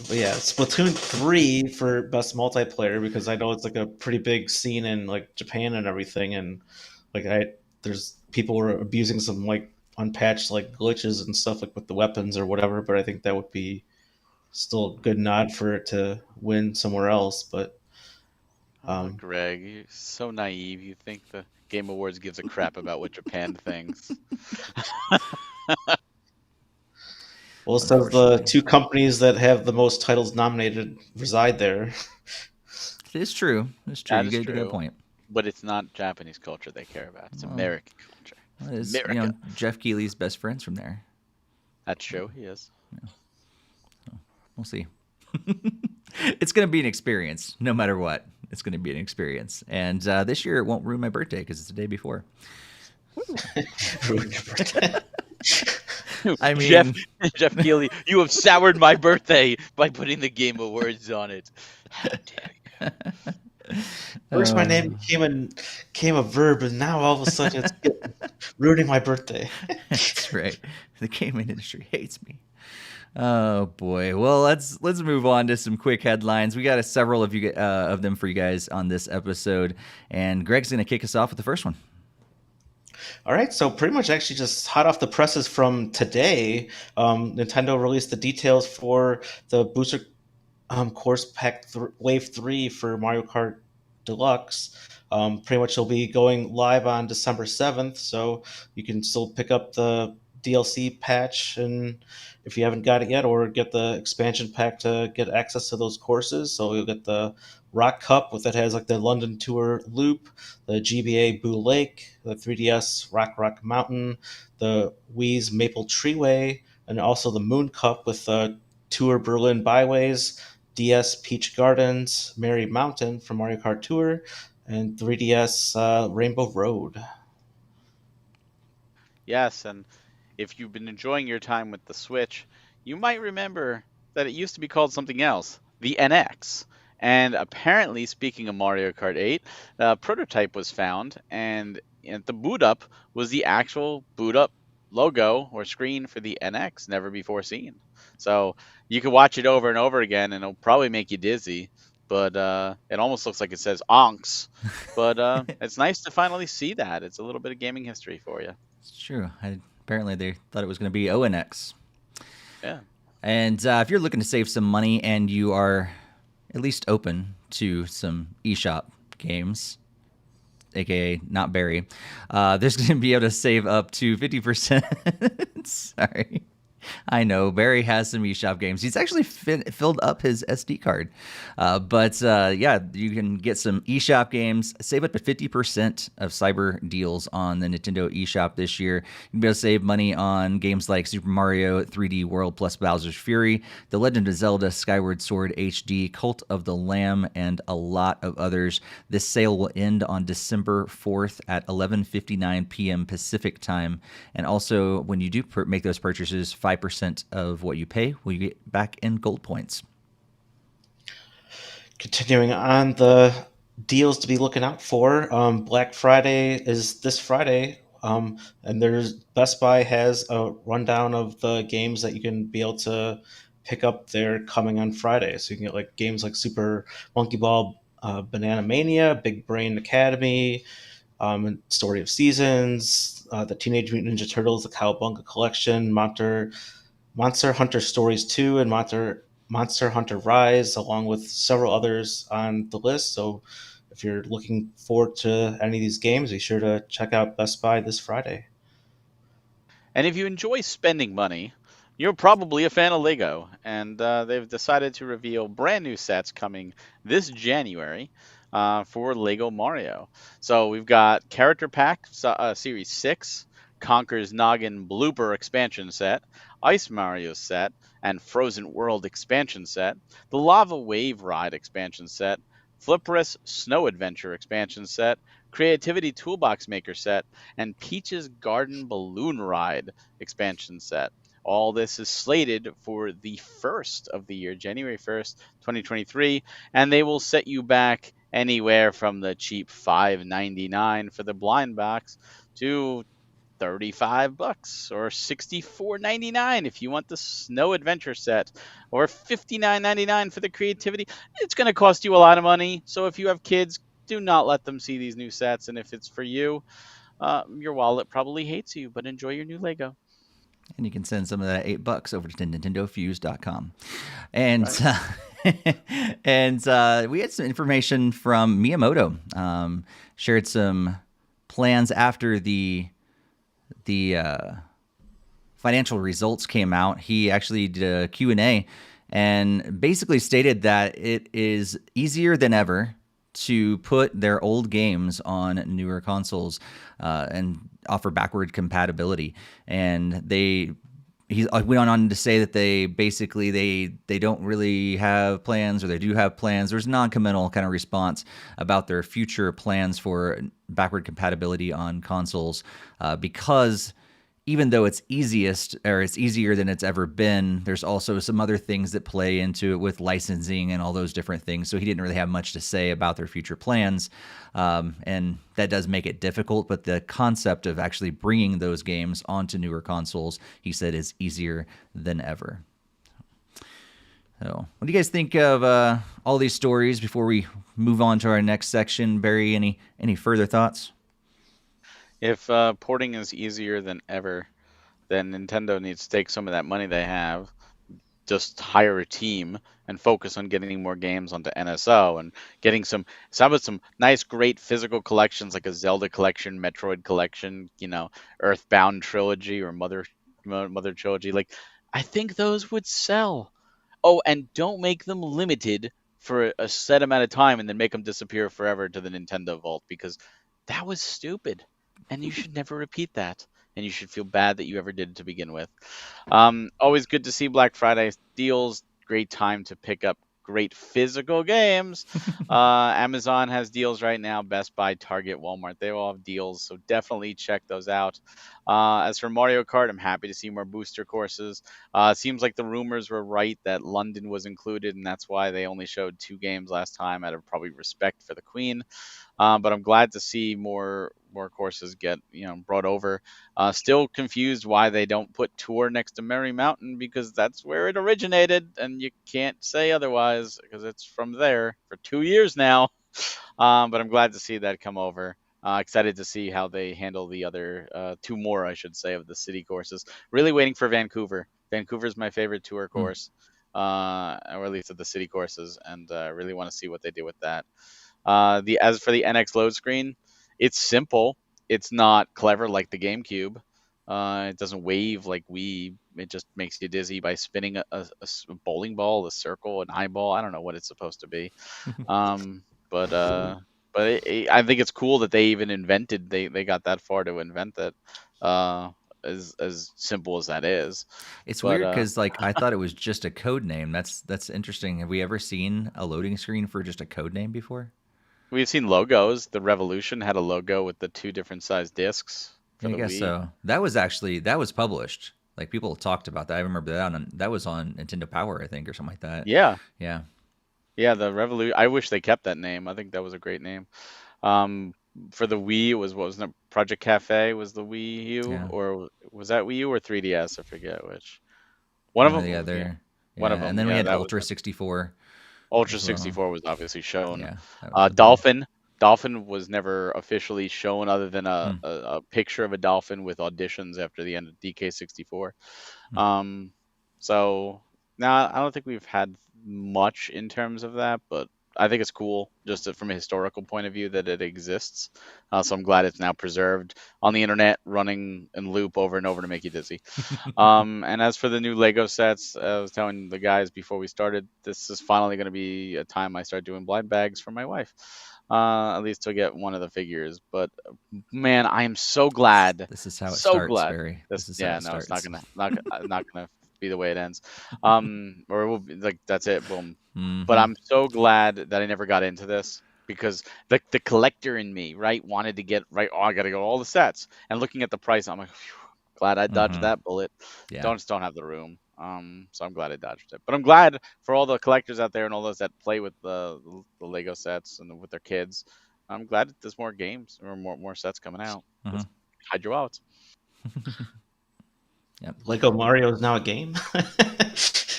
But yeah, Splatoon 3 for best multiplayer because I know it's like a pretty big scene in like Japan and everything, and like there's people were abusing some like unpatched like glitches and stuff like with the weapons or whatever, but I think that would be still a good nod for it to win somewhere else. But Oh, Greg, you're so naive. You think the Game Awards gives a crap about what Japan thinks. well, it says the two companies that have the most titles nominated reside there. It's true. It's true. That You is got a good true. point. But it's not Japanese culture they care about. It's American culture. It's, America. Jeff Keighley's best friends from there. That's true. He is. We'll see. It's going to be an experience, no matter what. It's going to be an experience. And this year it won't ruin my birthday because it's the day before. Ruined your birthday. I mean, Jeff Keighley, you have soured my birthday by putting the Game Awards on it. How dare you? First, my name became a verb, and now all of a sudden it's ruining my birthday. That's right. The gaming industry hates me. Oh boy. Well, let's move on to some quick headlines. We got several of them for you guys on this episode, and Greg's going to kick us off with the first one. All right, so pretty much actually just hot off the presses from today, Nintendo released the details for the Booster Course Pack Wave 3 for Mario Kart Deluxe. Pretty much it'll be going live on December 7th, so you can still pick up the DLC patch and if you haven't got it yet, or get the expansion pack to get access to those courses. So you'll get the Rock Cup, with that has like the London Tour Loop, the GBA Boo Lake, the 3DS Rock Mountain, the Wii's Maple Treeway, and also the Moon Cup with Tour Berlin Byways, DS Peach Gardens, Merry Mountain from Mario Kart Tour, and 3DS Rainbow Road. Yes, and if you've been enjoying your time with the Switch, you might remember that it used to be called something else, the NX. And apparently, speaking of Mario Kart 8, a prototype was found, and the boot up was the actual boot up logo or screen for the NX, never before seen. So you can watch it over and over again, and it'll probably make you dizzy. But it almost looks like it says onks. But it's nice to finally see that. It's a little bit of gaming history for you. It's true. Apparently, they thought it was going to be ONX. Yeah. And if you're looking to save some money and you are at least open to some eShop games, aka not Barry, there's going to be able to save up to 50%. Sorry. I know Barry has some eShop games. He's actually filled up his SD card. But yeah, you can get some eShop games, save up to 50% of cyber deals on the Nintendo eShop this year. You can be able to save money on games like Super Mario 3D World plus Bowser's Fury, The Legend of Zelda Skyward Sword HD, Cult of the Lamb, and a lot of others. This sale will end on December 4th at 11:59 p.m. Pacific time. And also, when you do make those purchases, 5% of what you pay will you get back in gold points. Continuing on the deals to be looking out for. Black Friday is this Friday, and there's Best Buy has a rundown of the games that you can be able to pick up there coming on Friday. So you can get like games like Super Monkey Ball, Banana Mania, Big Brain Academy, Story of Seasons, the Teenage Mutant Ninja Turtles, the Cowabunga Collection, Monster Hunter Stories 2, and Monster Hunter Rise, along with several others on the list. So if you're looking forward to any of these games, be sure to check out Best Buy this Friday. And if you enjoy spending money, you're probably a fan of Lego, and they've decided to reveal brand new sets coming this January for Lego Mario. So we've got Character Pack Series 6, Conker's Noggin Blooper Expansion Set, Ice Mario Set, and Frozen World Expansion Set, the Lava Wave Ride Expansion Set, Flipperous Snow Adventure Expansion Set, Creativity Toolbox Maker Set, and Peach's Garden Balloon Ride expansion set. All this is slated for the first of the year, January 1st, 2023, and they will set you back anywhere from the cheap $5.99 for the blind box to $35 or $64.99 if you want the Snow Adventure set, or $59.99 for the Creativity. It's going to cost you a lot of money, so if you have kids, do not let them see these new sets, and if it's for you, your wallet probably hates you, but enjoy your new Lego. And you can send some of that $8 over to NintendoFuse.com. And Right. and we had some information from Miyamoto. Shared some plans after the financial results came out. He actually did a Q&A and basically stated that it is easier than ever to put their old games on newer consoles and offer backward compatibility. And he went on to say that they basically they don't really have plans, or they do have plans. There's non-committal kind of response about their future plans for backward compatibility on consoles because even though it's easier than it's ever been, there's also some other things that play into it with licensing and all those different things. So he didn't really have much to say about their future plans. And that does make it difficult. But the concept of actually bringing those games onto newer consoles, he said, is easier than ever. So what do you guys think of all these stories before we move on to our next section? Barry, any further thoughts? If porting is easier than ever, then Nintendo needs to take some of that money they have, just hire a team and focus on getting more games onto NSO and getting some nice, great physical collections like a Zelda collection, Metroid collection, Earthbound trilogy or Mother trilogy. Like, I think those would sell. Oh, and don't make them limited for a set amount of time and then make them disappear forever to the Nintendo Vault, because that was stupid. And you should never repeat that. And you should feel bad that you ever did it to begin with. Always good to see Black Friday deals. Great time to pick up great physical games. Amazon has deals right now. Best Buy, Target, Walmart, they all have deals. So definitely check those out. As for Mario Kart, I'm happy to see more booster courses. It seems like the rumors were right that London was included, and that's why they only showed 2 games last time, out of probably respect for the Queen. But I'm glad to see more courses get brought over. Still confused why they don't put Tour next to Merry Mountain, because that's where it originated, and you can't say otherwise because it's from there for 2 years now. But I'm glad to see that come over. Excited to see how they handle the other 2 more, I should say, of the city courses. Really waiting for Vancouver. Vancouver's my favorite tour course, or at least of the city courses, and I really want to see what they do with that. As for the NX load screen, it's simple. It's not clever like the GameCube. It doesn't wave like Wii. It just makes you dizzy by spinning a bowling ball, a circle, an eyeball. I don't know what it's supposed to be. But I think it's cool that they even invented. They got that far to invent that. As simple as that is. It's weird because I thought it was just a code name. That's interesting. Have we ever seen a loading screen for just a code name before? We've seen logos. The Revolution had a logo with the 2 different size discs. I guess Wii. So. That was published. Like, people talked about that. I remember that was on Nintendo Power, I think, or something like that. Yeah. Yeah. Yeah, the Revolution. I wish they kept that name. I think that was a great name. Um, for the Wii, it was what was it? Project Cafe was the Wii U, Yeah. or was that Wii U or 3DS? I forget which. One of No, yeah, them. Yeah, they're one of yeah, and them. then we Yeah, had that was Ultra it. 64 Ultra as well. 64 was obviously shown. Yeah, that was a big. Dolphin. Dolphin was never officially shown other than Hmm. a picture of a dolphin with auditions after the end of DK64. Hmm. Um, so now I don't think we've had much in terms of that, but I think it's cool just from a historical point of view that it exists. So I'm glad it's now preserved on the internet, running and loop over and over to make you dizzy. And as for the new Lego sets, I was telling the guys before we started, this is finally going to be a time I start doing blind bags for my wife, at least to get one of the figures. But man, I am This is how it so starts, glad. Barry. This, This is how yeah, it no, it's not starts. gonna, not gonna be the way it ends. Or it will be like that's it, boom. But Hmm. I'm so glad that I never got into this because the collector in me, right, wanted to get right. Oh, I got to go all the sets, and looking at the price, I'm like, phew, glad I dodged Hmm. that bullet. Yeah. Just don't have the room. So I'm glad I dodged it. But I'm glad for all the collectors out there and all those that play with the Lego sets and with their kids. I'm glad that there's more games or more sets coming out. Hmm. Just hide your wallets. Yep. Lego Mario is now a game.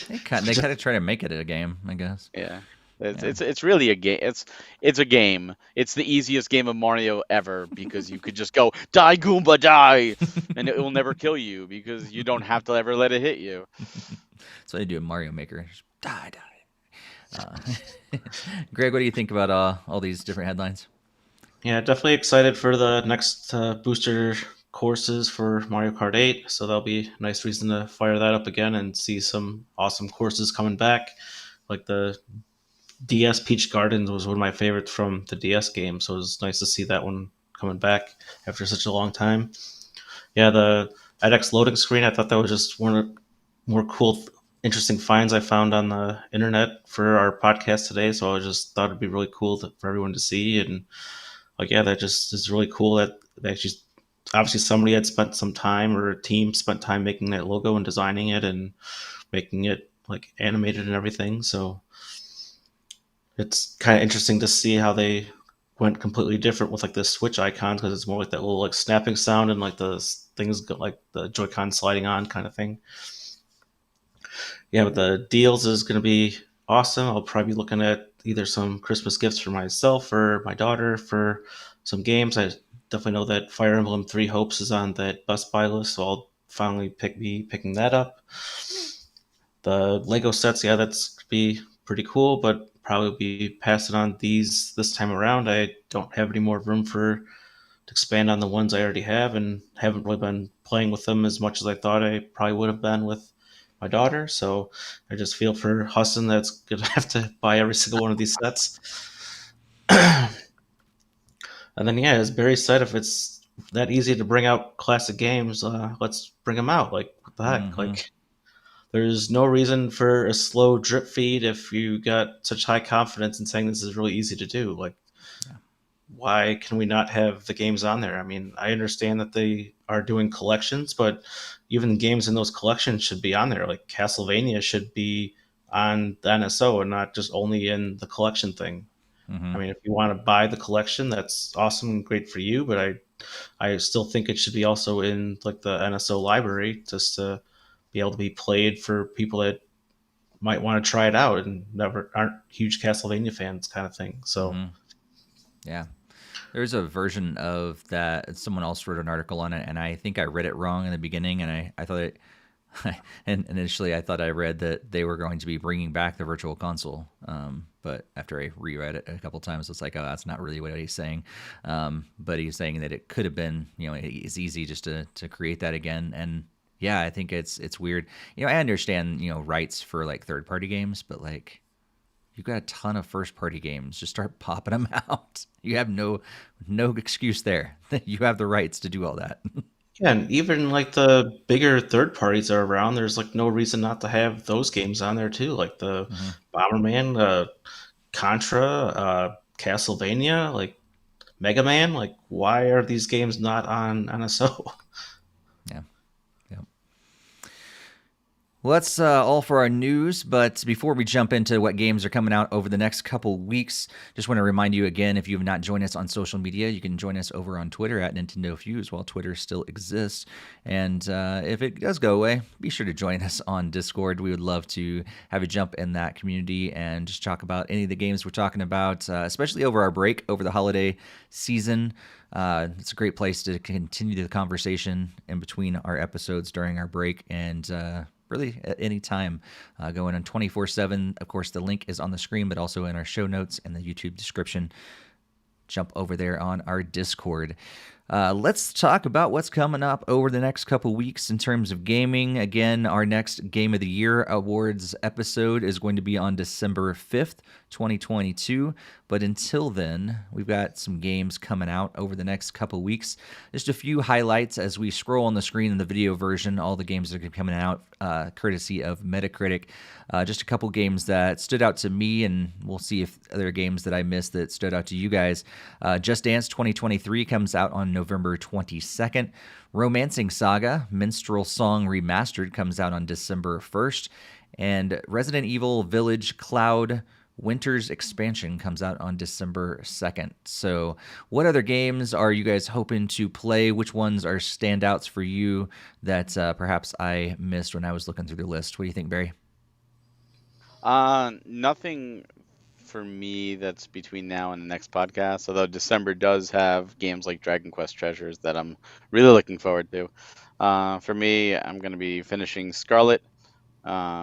They kind of try to make it a game, I guess. Yeah. It's, Yeah. it's it's really a game. It's a game. It's the easiest game of Mario ever because you could just go die Goomba die, and it will never kill you because you don't have to ever let it hit you. That's what they do in Mario Maker. Just die, die. Greg, what do you think about all these different headlines? Yeah, definitely excited for the next booster courses for Mario Kart 8. So that'll be a nice reason to fire that up again and see some awesome courses coming back. Like the DS Peach Gardens was one of my favorites from the DS game. So it was nice to see that one coming back after such a long time. Yeah, the edX loading screen, I thought that was just one of the more cool, interesting finds I found on the internet for our podcast today. So I just thought it'd be really cool for everyone to see. And like, yeah, that just is really cool that just obviously somebody had spent some time or a team spent time making that logo and designing it and making it like animated and everything. So it's kind of interesting to see how they went completely different with like the switch icons because it's more like that little like snapping sound and like the things go, like the Joy-Con sliding on kind of thing. Yeah, but the deals is going to be awesome. I'll probably be looking at either some Christmas gifts for myself or my daughter for some games. I definitely know that Fire Emblem Three Hopes is on that Best Buy list, so I'll finally be picking that up. The Lego sets, yeah, that's be pretty cool, but probably be passing on these this time around. I don't have any more room for to expand on the ones I already have, and haven't really been playing with them as much as I thought I probably would have been with my daughter. So I just feel for Husson that's gonna have to buy every single one of these sets. And then yeah, as Barry said, if it's that easy to bring out classic games, let's bring them out. Like what the heck? Hmm. Like there's no reason for a slow drip feed if you got such high confidence in saying this is really easy to do. Like Yeah. why can we not have the games on there? I mean, I understand that they are doing collections, but even the games in those collections should be on there. Like Castlevania should be on the NSO and not just only in the collection thing. Hmm. I mean, if you want to buy the collection, that's awesome and great for you, but I still think it should be also in like the NSO library just to be able to be played for people that might want to try it out and never aren't huge Castlevania fans kind of thing. So Hmm. Yeah. There's a version of that. Someone else wrote an article on it, and I think I read it wrong in the beginning, and I thought it. And initially, I thought I read that they were going to be bringing back the Virtual Console, but after I reread it a couple times, it's like, oh, that's not really what he's saying. But he's saying that it could have been, it's easy just to create that again. And yeah, I think it's weird. I understand rights for like third party games, but like you've got a ton of first party games. Just start popping them out. You have no excuse there. You have the rights to do all that. yeah, and even like the bigger third parties are around, there's like no reason not to have those games on there too, like the Hmm. Bomberman, Contra, Castlevania, like Mega Man. Like, why are these games not on NSO? Yeah. Yeah. Well, that's all for our news, but before we jump into what games are coming out over the next couple weeks, just want to remind you again, if you have not joined us on social media, you can join us over on Twitter at NintendoFuse while Twitter still exists. And if it does go away, be sure to join us on Discord. We would love to have a jump in that community and just talk about any of the games we're talking about, especially over our break, over the holiday season. It's a great place to continue the conversation in between our episodes during our break, and really at any time, going on 24/7. Of course, the link is on the screen, but also in our show notes and the YouTube description. Jump over there on our Discord. Let's talk about what's coming up over the next couple weeks in terms of gaming. Again, our next Game of the Year Awards episode is going to be on December 5th, 2022. But until then, we've got some games coming out over the next couple weeks. Just a few highlights as we scroll on the screen in the video version. All the games that are coming out, courtesy of Metacritic. Just a couple games that stood out to me, and we'll see if other games that I missed that stood out to you guys. Just Dance 2023 comes out on November 22nd. Romancing Saga Minstrel Song Remastered comes out on December 1st. And Resident Evil Village Cloud Winter's Expansion comes out on December 2nd. So what other games are you guys hoping to play? Which ones are standouts for you that perhaps I missed when I was looking through the list? What do you think, Barry? Nothing for me that's between now and the next podcast, although December does have games like Dragon Quest Treasures that I'm really looking forward to. For me, I'm going to be finishing Scarlet,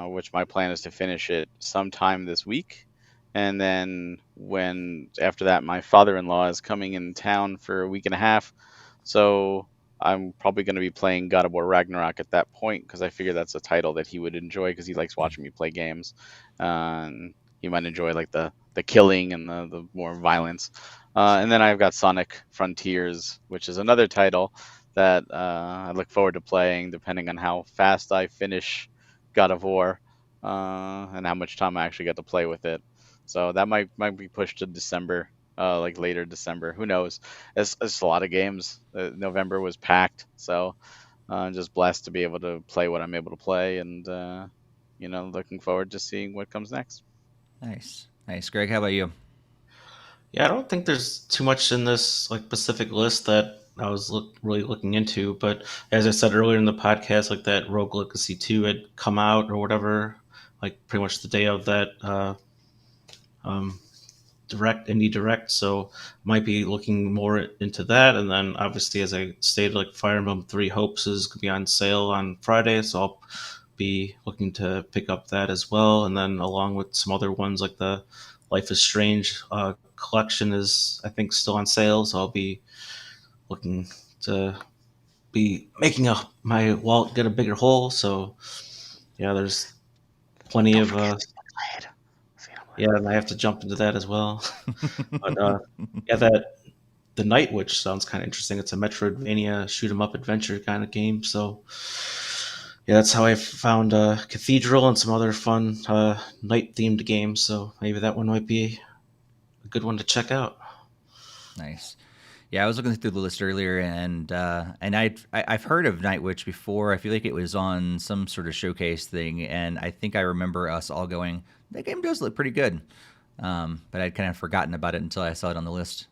which my plan is to finish it sometime this week. And then after that, my father-in-law is coming in town for a week and a half. So I'm probably going to be playing God of War Ragnarok at that point, because I figure that's a title that he would enjoy, because he likes watching me play games. He might enjoy like the killing and the more violence. And then I've got Sonic Frontiers, which is another title that I look forward to playing, depending on how fast I finish God of War and how much time I actually get to play with it. So that might be pushed to December, like later December. Who knows? It's a lot of games. November was packed, so I'm just blessed to be able to play what I'm able to play, and looking forward to seeing what comes next. Nice. Greg, how about you? Yeah, I don't think there's too much in this like specific list that I was really looking into, but as I said earlier in the podcast, like that Rogue Legacy 2 had come out or whatever, like pretty much the day of that indie direct, so might be looking more into that. And then obviously, as I stated, like Fire Emblem 3 Hopes is going to be on sale on Friday, so I'll be looking to pick up that as well. And then along with some other ones like the Life is Strange collection is, I think, still on sale, so I'll be looking to be making my wallet get a bigger hole. So yeah, there's plenty of yeah, and I have to jump into that as well. But yeah, the Night Witch sounds kind of interesting. It's a Metroidvania shoot 'em up adventure kind of game. So yeah, that's how I found Cathedral and some other fun night themed games. So maybe that one might be a good one to check out. Nice. Yeah, I was looking through the list earlier, and I've heard of Night Witch before. I feel like it was on some sort of showcase thing, and I think I remember us all going, "That game does look pretty good," but I'd kind of forgotten about it until I saw it on the list.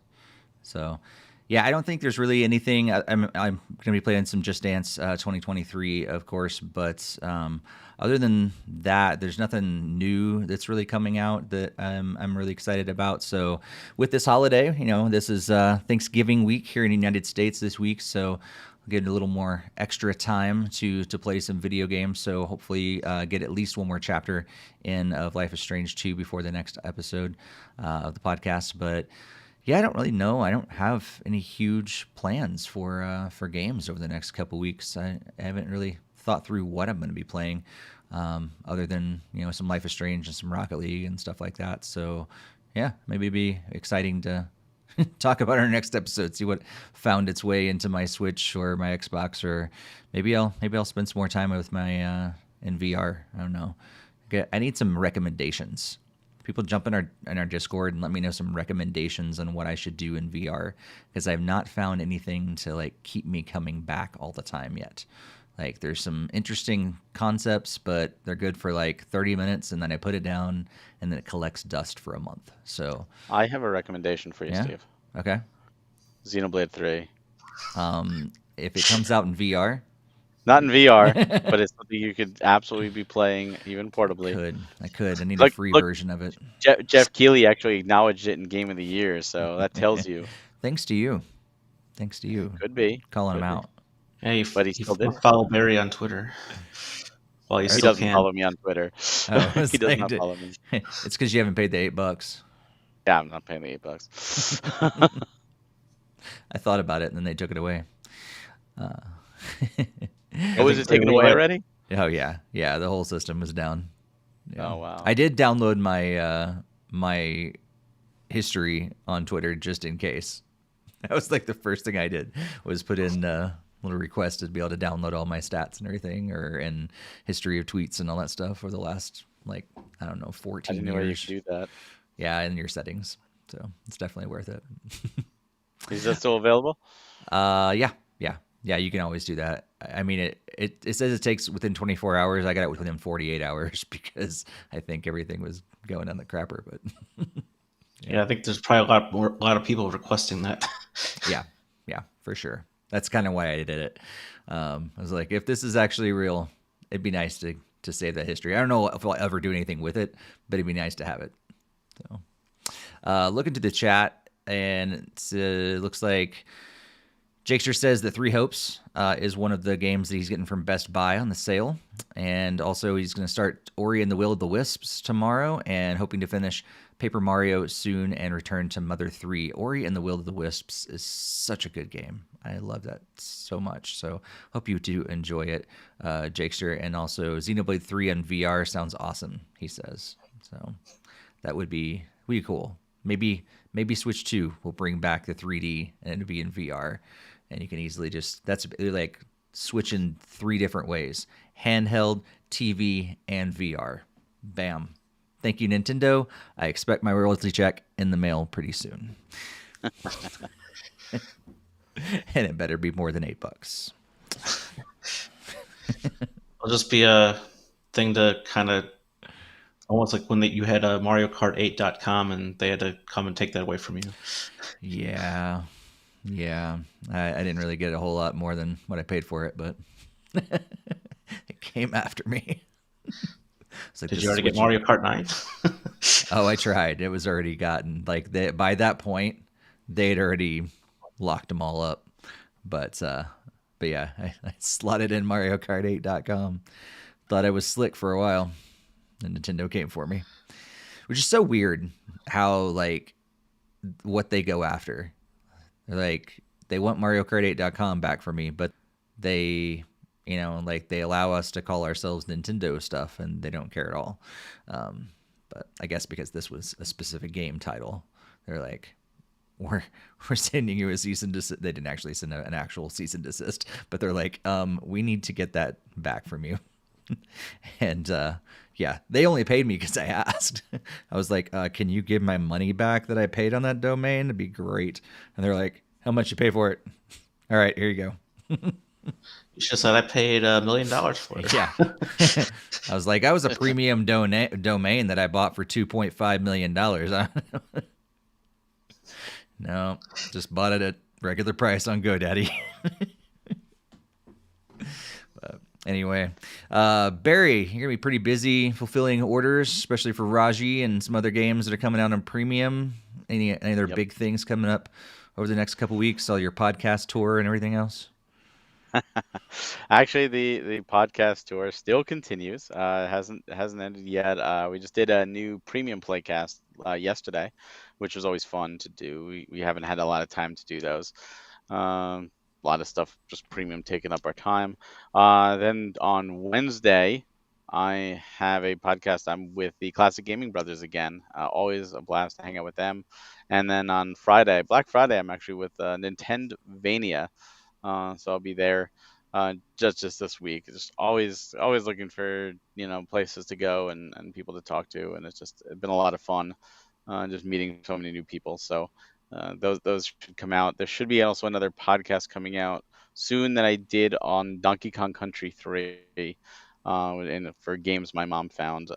So, yeah, I don't think there's really anything. I'm going to be playing some Just Dance 2023, of course, but other than that, there's nothing new that's really coming out that I'm really excited about. So with this holiday, this is Thanksgiving week here in the United States this week, so I'll get a little more extra time to play some video games. So hopefully get at least one more chapter in of Life is Strange 2 before the next episode of the podcast. But yeah, I don't really know. I don't have any huge plans for games over the next couple weeks. I haven't really thought through what I'm going to be playing, other than some Life is Strange and some Rocket League and stuff like that. So yeah, maybe it'd be exciting to talk about our next episode, see what found its way into my Switch or my Xbox, or maybe I'll spend some more time with my in VR. I don't know. I need some recommendations. People jump in our Discord and let me know some recommendations on what I should do in VR, because I've not found anything to like keep me coming back all the time yet. Like there's some interesting concepts, but they're good for like 30 minutes, and then I put it down, and then it collects dust for a month. So I have a recommendation for you, yeah, Steve. okay. Xenoblade 3. If it comes out in VR, Not in VR, but it's something you could absolutely be playing even portably. I could. I need a free version of it. Jeff Keighley actually acknowledged it in Game of the Year, so that tells you. Thanks to you. Could be. Calling him Could be. out. Hey, But he still did. follow Barry on Twitter. Well, He still doesn't can. follow me on Twitter. Oh, He does not follow me. It's because you haven't paid the $8. Yeah, I'm not paying the $8. I thought about it, and then they took it away. Oh, was it taken away already? Oh yeah, the whole system was down. Yeah. Oh wow. I did download my my history on Twitter just in case. That was like the first thing I did was put in a little request to be able to download all my stats and everything, or in history of tweets and all that stuff for the last, like, I don't know, 14 I didn't know years. where you could do that. Yeah, in your settings. So it's definitely worth it. Is that still available? Yeah, you can always do that. I mean, it says it takes within 24 hours. I got it within 48 hours because I think everything was going on the crapper. But yeah, I think there's probably a lot of people requesting that. yeah, for sure. That's kind of why I did it. I was like, if this is actually real, it'd be nice to save that history. I don't know if I'll ever do anything with it, but it'd be nice to have it. So, look into the chat, and it looks like Jakester says that Three Hopes is one of the games that he's getting from Best Buy on the sale. And also he's going to start Ori and the Will of the Wisps tomorrow, and hoping to finish Paper Mario soon and return to Mother 3. Ori and the Will of the Wisps is such a good game. I love that so much. So hope you do enjoy it, Jakester. And also Xenoblade 3 on VR sounds awesome, he says. So that would be cool. Maybe Switch 2 will bring back the 3D and it'll be in VR. And you can easily that's like switching 3 different ways: handheld, TV, and VR. Bam. Thank you, Nintendo. I expect my royalty check in the mail pretty soon. And it better be more than $8. It'll just be a thing to kind of almost like when you had MarioKart8.com and they had to come and take that away from you. Yeah. I didn't really get a whole lot more than what I paid for it, but it came after me. Like, did you already get Mario Kart 9? Oh, I tried. It was already gotten, like, by that point, they'd already locked them all up. But yeah, I slotted in MarioKart8.com. Thought I was slick for a while, and Nintendo came for me. Which is so weird how, like, what they go after. Like, they want MarioKart8.com back for me, but they, like, they allow us to call ourselves Nintendo stuff, and they don't care at all. But I guess because this was a specific game title, they're like, we're sending you a cease and desist. They didn't actually send an actual cease and desist, but they're like, we need to get that back from you. And yeah, they only paid me because I asked. I was like, can you give my money back that I paid on that domain? It'd be great. And they're like, how much you pay for it? All right, here you go. You should have said I paid $1 million for it. Yeah. I was like, I was a premium domain that I bought for $2.5 million. No, just bought it at regular price on GoDaddy. Anyway, Barry, you're gonna be pretty busy fulfilling orders, especially for Raji and some other games that are coming out on premium. Any other big things coming up over the next couple weeks? All your podcast tour and everything else. Actually, the podcast tour still continues. Hasn't ended yet. We just did a new premium playcast yesterday, which was always fun to do. We haven't had a lot of time to do those. A lot of stuff just premium taking up our time. Then on Wednesday, I have a podcast. I'm with the Classic Gaming Brothers again. Always a blast to hang out with them. And then on Friday, Black Friday, I'm actually with NintendoVania. So I'll be there just this week. Just always looking for places to go and people to talk to, and it's been a lot of fun. Just meeting so many new people. So those should come out. There should be also another podcast coming out soon than I did on Donkey Kong Country 3. And for games my mom found,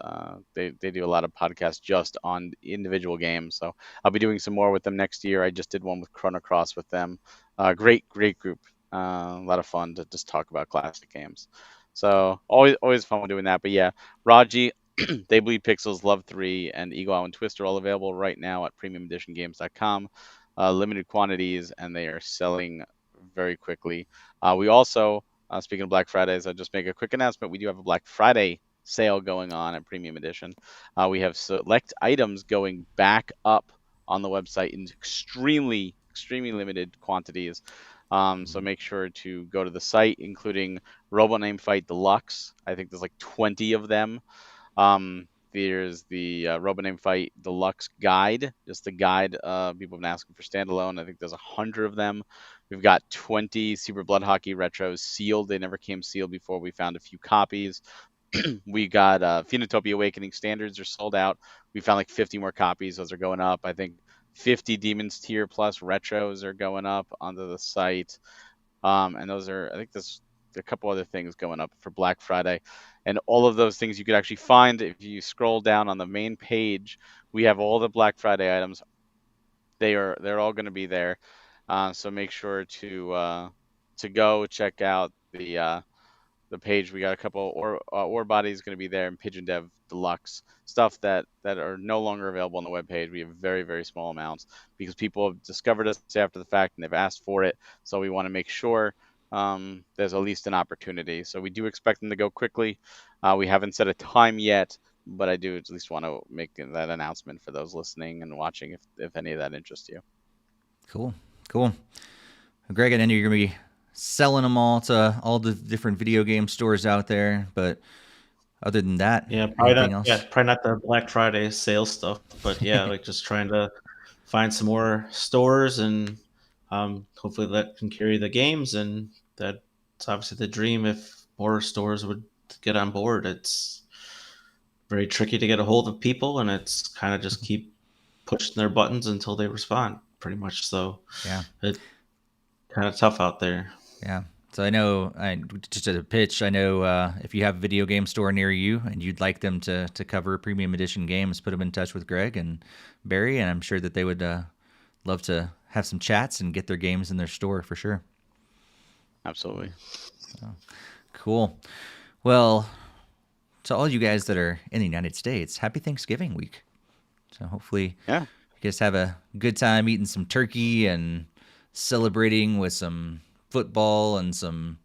they do a lot of podcasts just on individual games. So I'll be doing some more with them next year. I just did one with Chrono Cross with them. Great group. A lot of fun to just talk about classic games. So always fun doing that. But yeah, Raji, They Bleed Pixels, Love 3, and Eagle Eye and Twist are all available right now at premiumeditiongames.com. Limited quantities, and they are selling very quickly. We also, speaking of Black Fridays, I'll just make a quick announcement. We do have a Black Friday sale going on at Premium Edition. We have select items going back up on the website in extremely limited quantities. So make sure to go to the site, including Robo Name Fight Deluxe. I think there's like 20 of them. There's the Robo Name Fight Deluxe Guide, just the guide. People have been asking for standalone. I think there's 100 of them. We've got 20 Super Blood Hockey Retros sealed. They never came sealed before. We found a few copies. We got Phenotopia Awakening Standards are sold out. We found like 50 more copies. Those are going up. I think 50 Demons Tier Plus Retros are going up onto the site. And those are, I think there's a couple other things going up for Black Friday. And all of those things you could actually find if you scroll down on the main page. We have all the Black Friday items. They're all going to be there. So make sure to go check out the page. We got a couple ore bodies going to be there, and Pigeon Dev Deluxe stuff that are no longer available on the webpage. We have very small amounts because people have discovered us after the fact and they've asked for it. So we want to make sure there's at least an opportunity. So we do expect them to go quickly. We haven't set a time yet, but I do at least want to make that announcement for those listening and watching if any of that interests you. Cool. Greg, I know you're going to be selling them all to all the different video game stores out there, but other than that, probably not the Black Friday sales stuff, but like just trying to find some more stores and hopefully that can carry the games, and that's obviously the dream if more stores would get on board. It's very tricky to get a hold of people, and it's kind of just keep pushing their buttons until they respond, pretty much. So it's kind of tough out there. Yeah. So I know, just as a pitch, I know if you have a video game store near you and you'd like them to cover premium edition games, put them in touch with Greg and Barry, and I'm sure that they would love to have some chats and get their games in their store for sure. Absolutely. So, cool. Well, to all you guys that are in the United States, happy Thanksgiving week. So hopefully you guys have a good time eating some turkey and celebrating with some football and some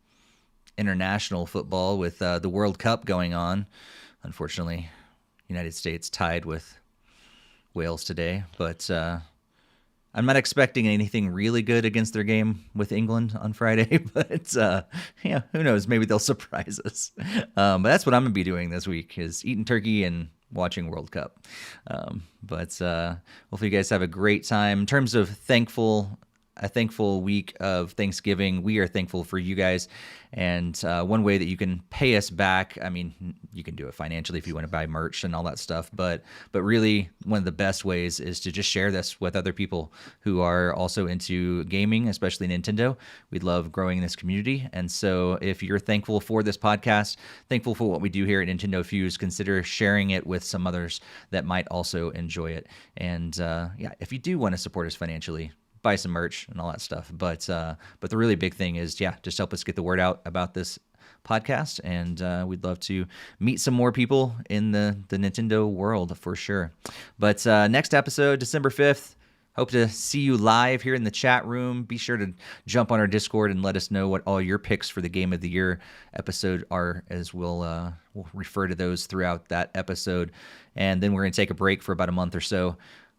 international football with the World Cup going on. Unfortunately, United States tied with Wales today, but I'm not expecting anything really good against their game with England on Friday, but who knows? Maybe they'll surprise us. But that's what I'm going to be doing this week, is eating turkey and watching World Cup. But hopefully you guys have a great time. In terms of a thankful week of Thanksgiving, we are thankful for you guys. And one way that you can pay us back, I mean, you can do it financially if you want to buy merch and all that stuff, but really one of the best ways is to just share this with other people who are also into gaming, especially Nintendo. We love growing this community. And so if you're thankful for this podcast, thankful for what we do here at NintendoFuse, consider sharing it with some others that might also enjoy it. And if you do want to support us financially, buy some merch and all that stuff. But the really big thing is, just help us get the word out about this podcast. And we'd love to meet some more people in the Nintendo world for sure. But next episode, December 5th, hope to see you live here in the chat room. Be sure to jump on our Discord and let us know what all your picks for the Game of the Year episode are, as we'll refer to those throughout that episode. And then we're going to take a break for about a month or so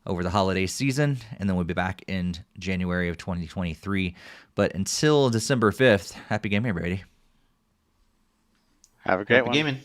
over the holiday season, and then we'll be back in January of 2023. But until December 5th, happy gaming, everybody. Have a great one. Gaming.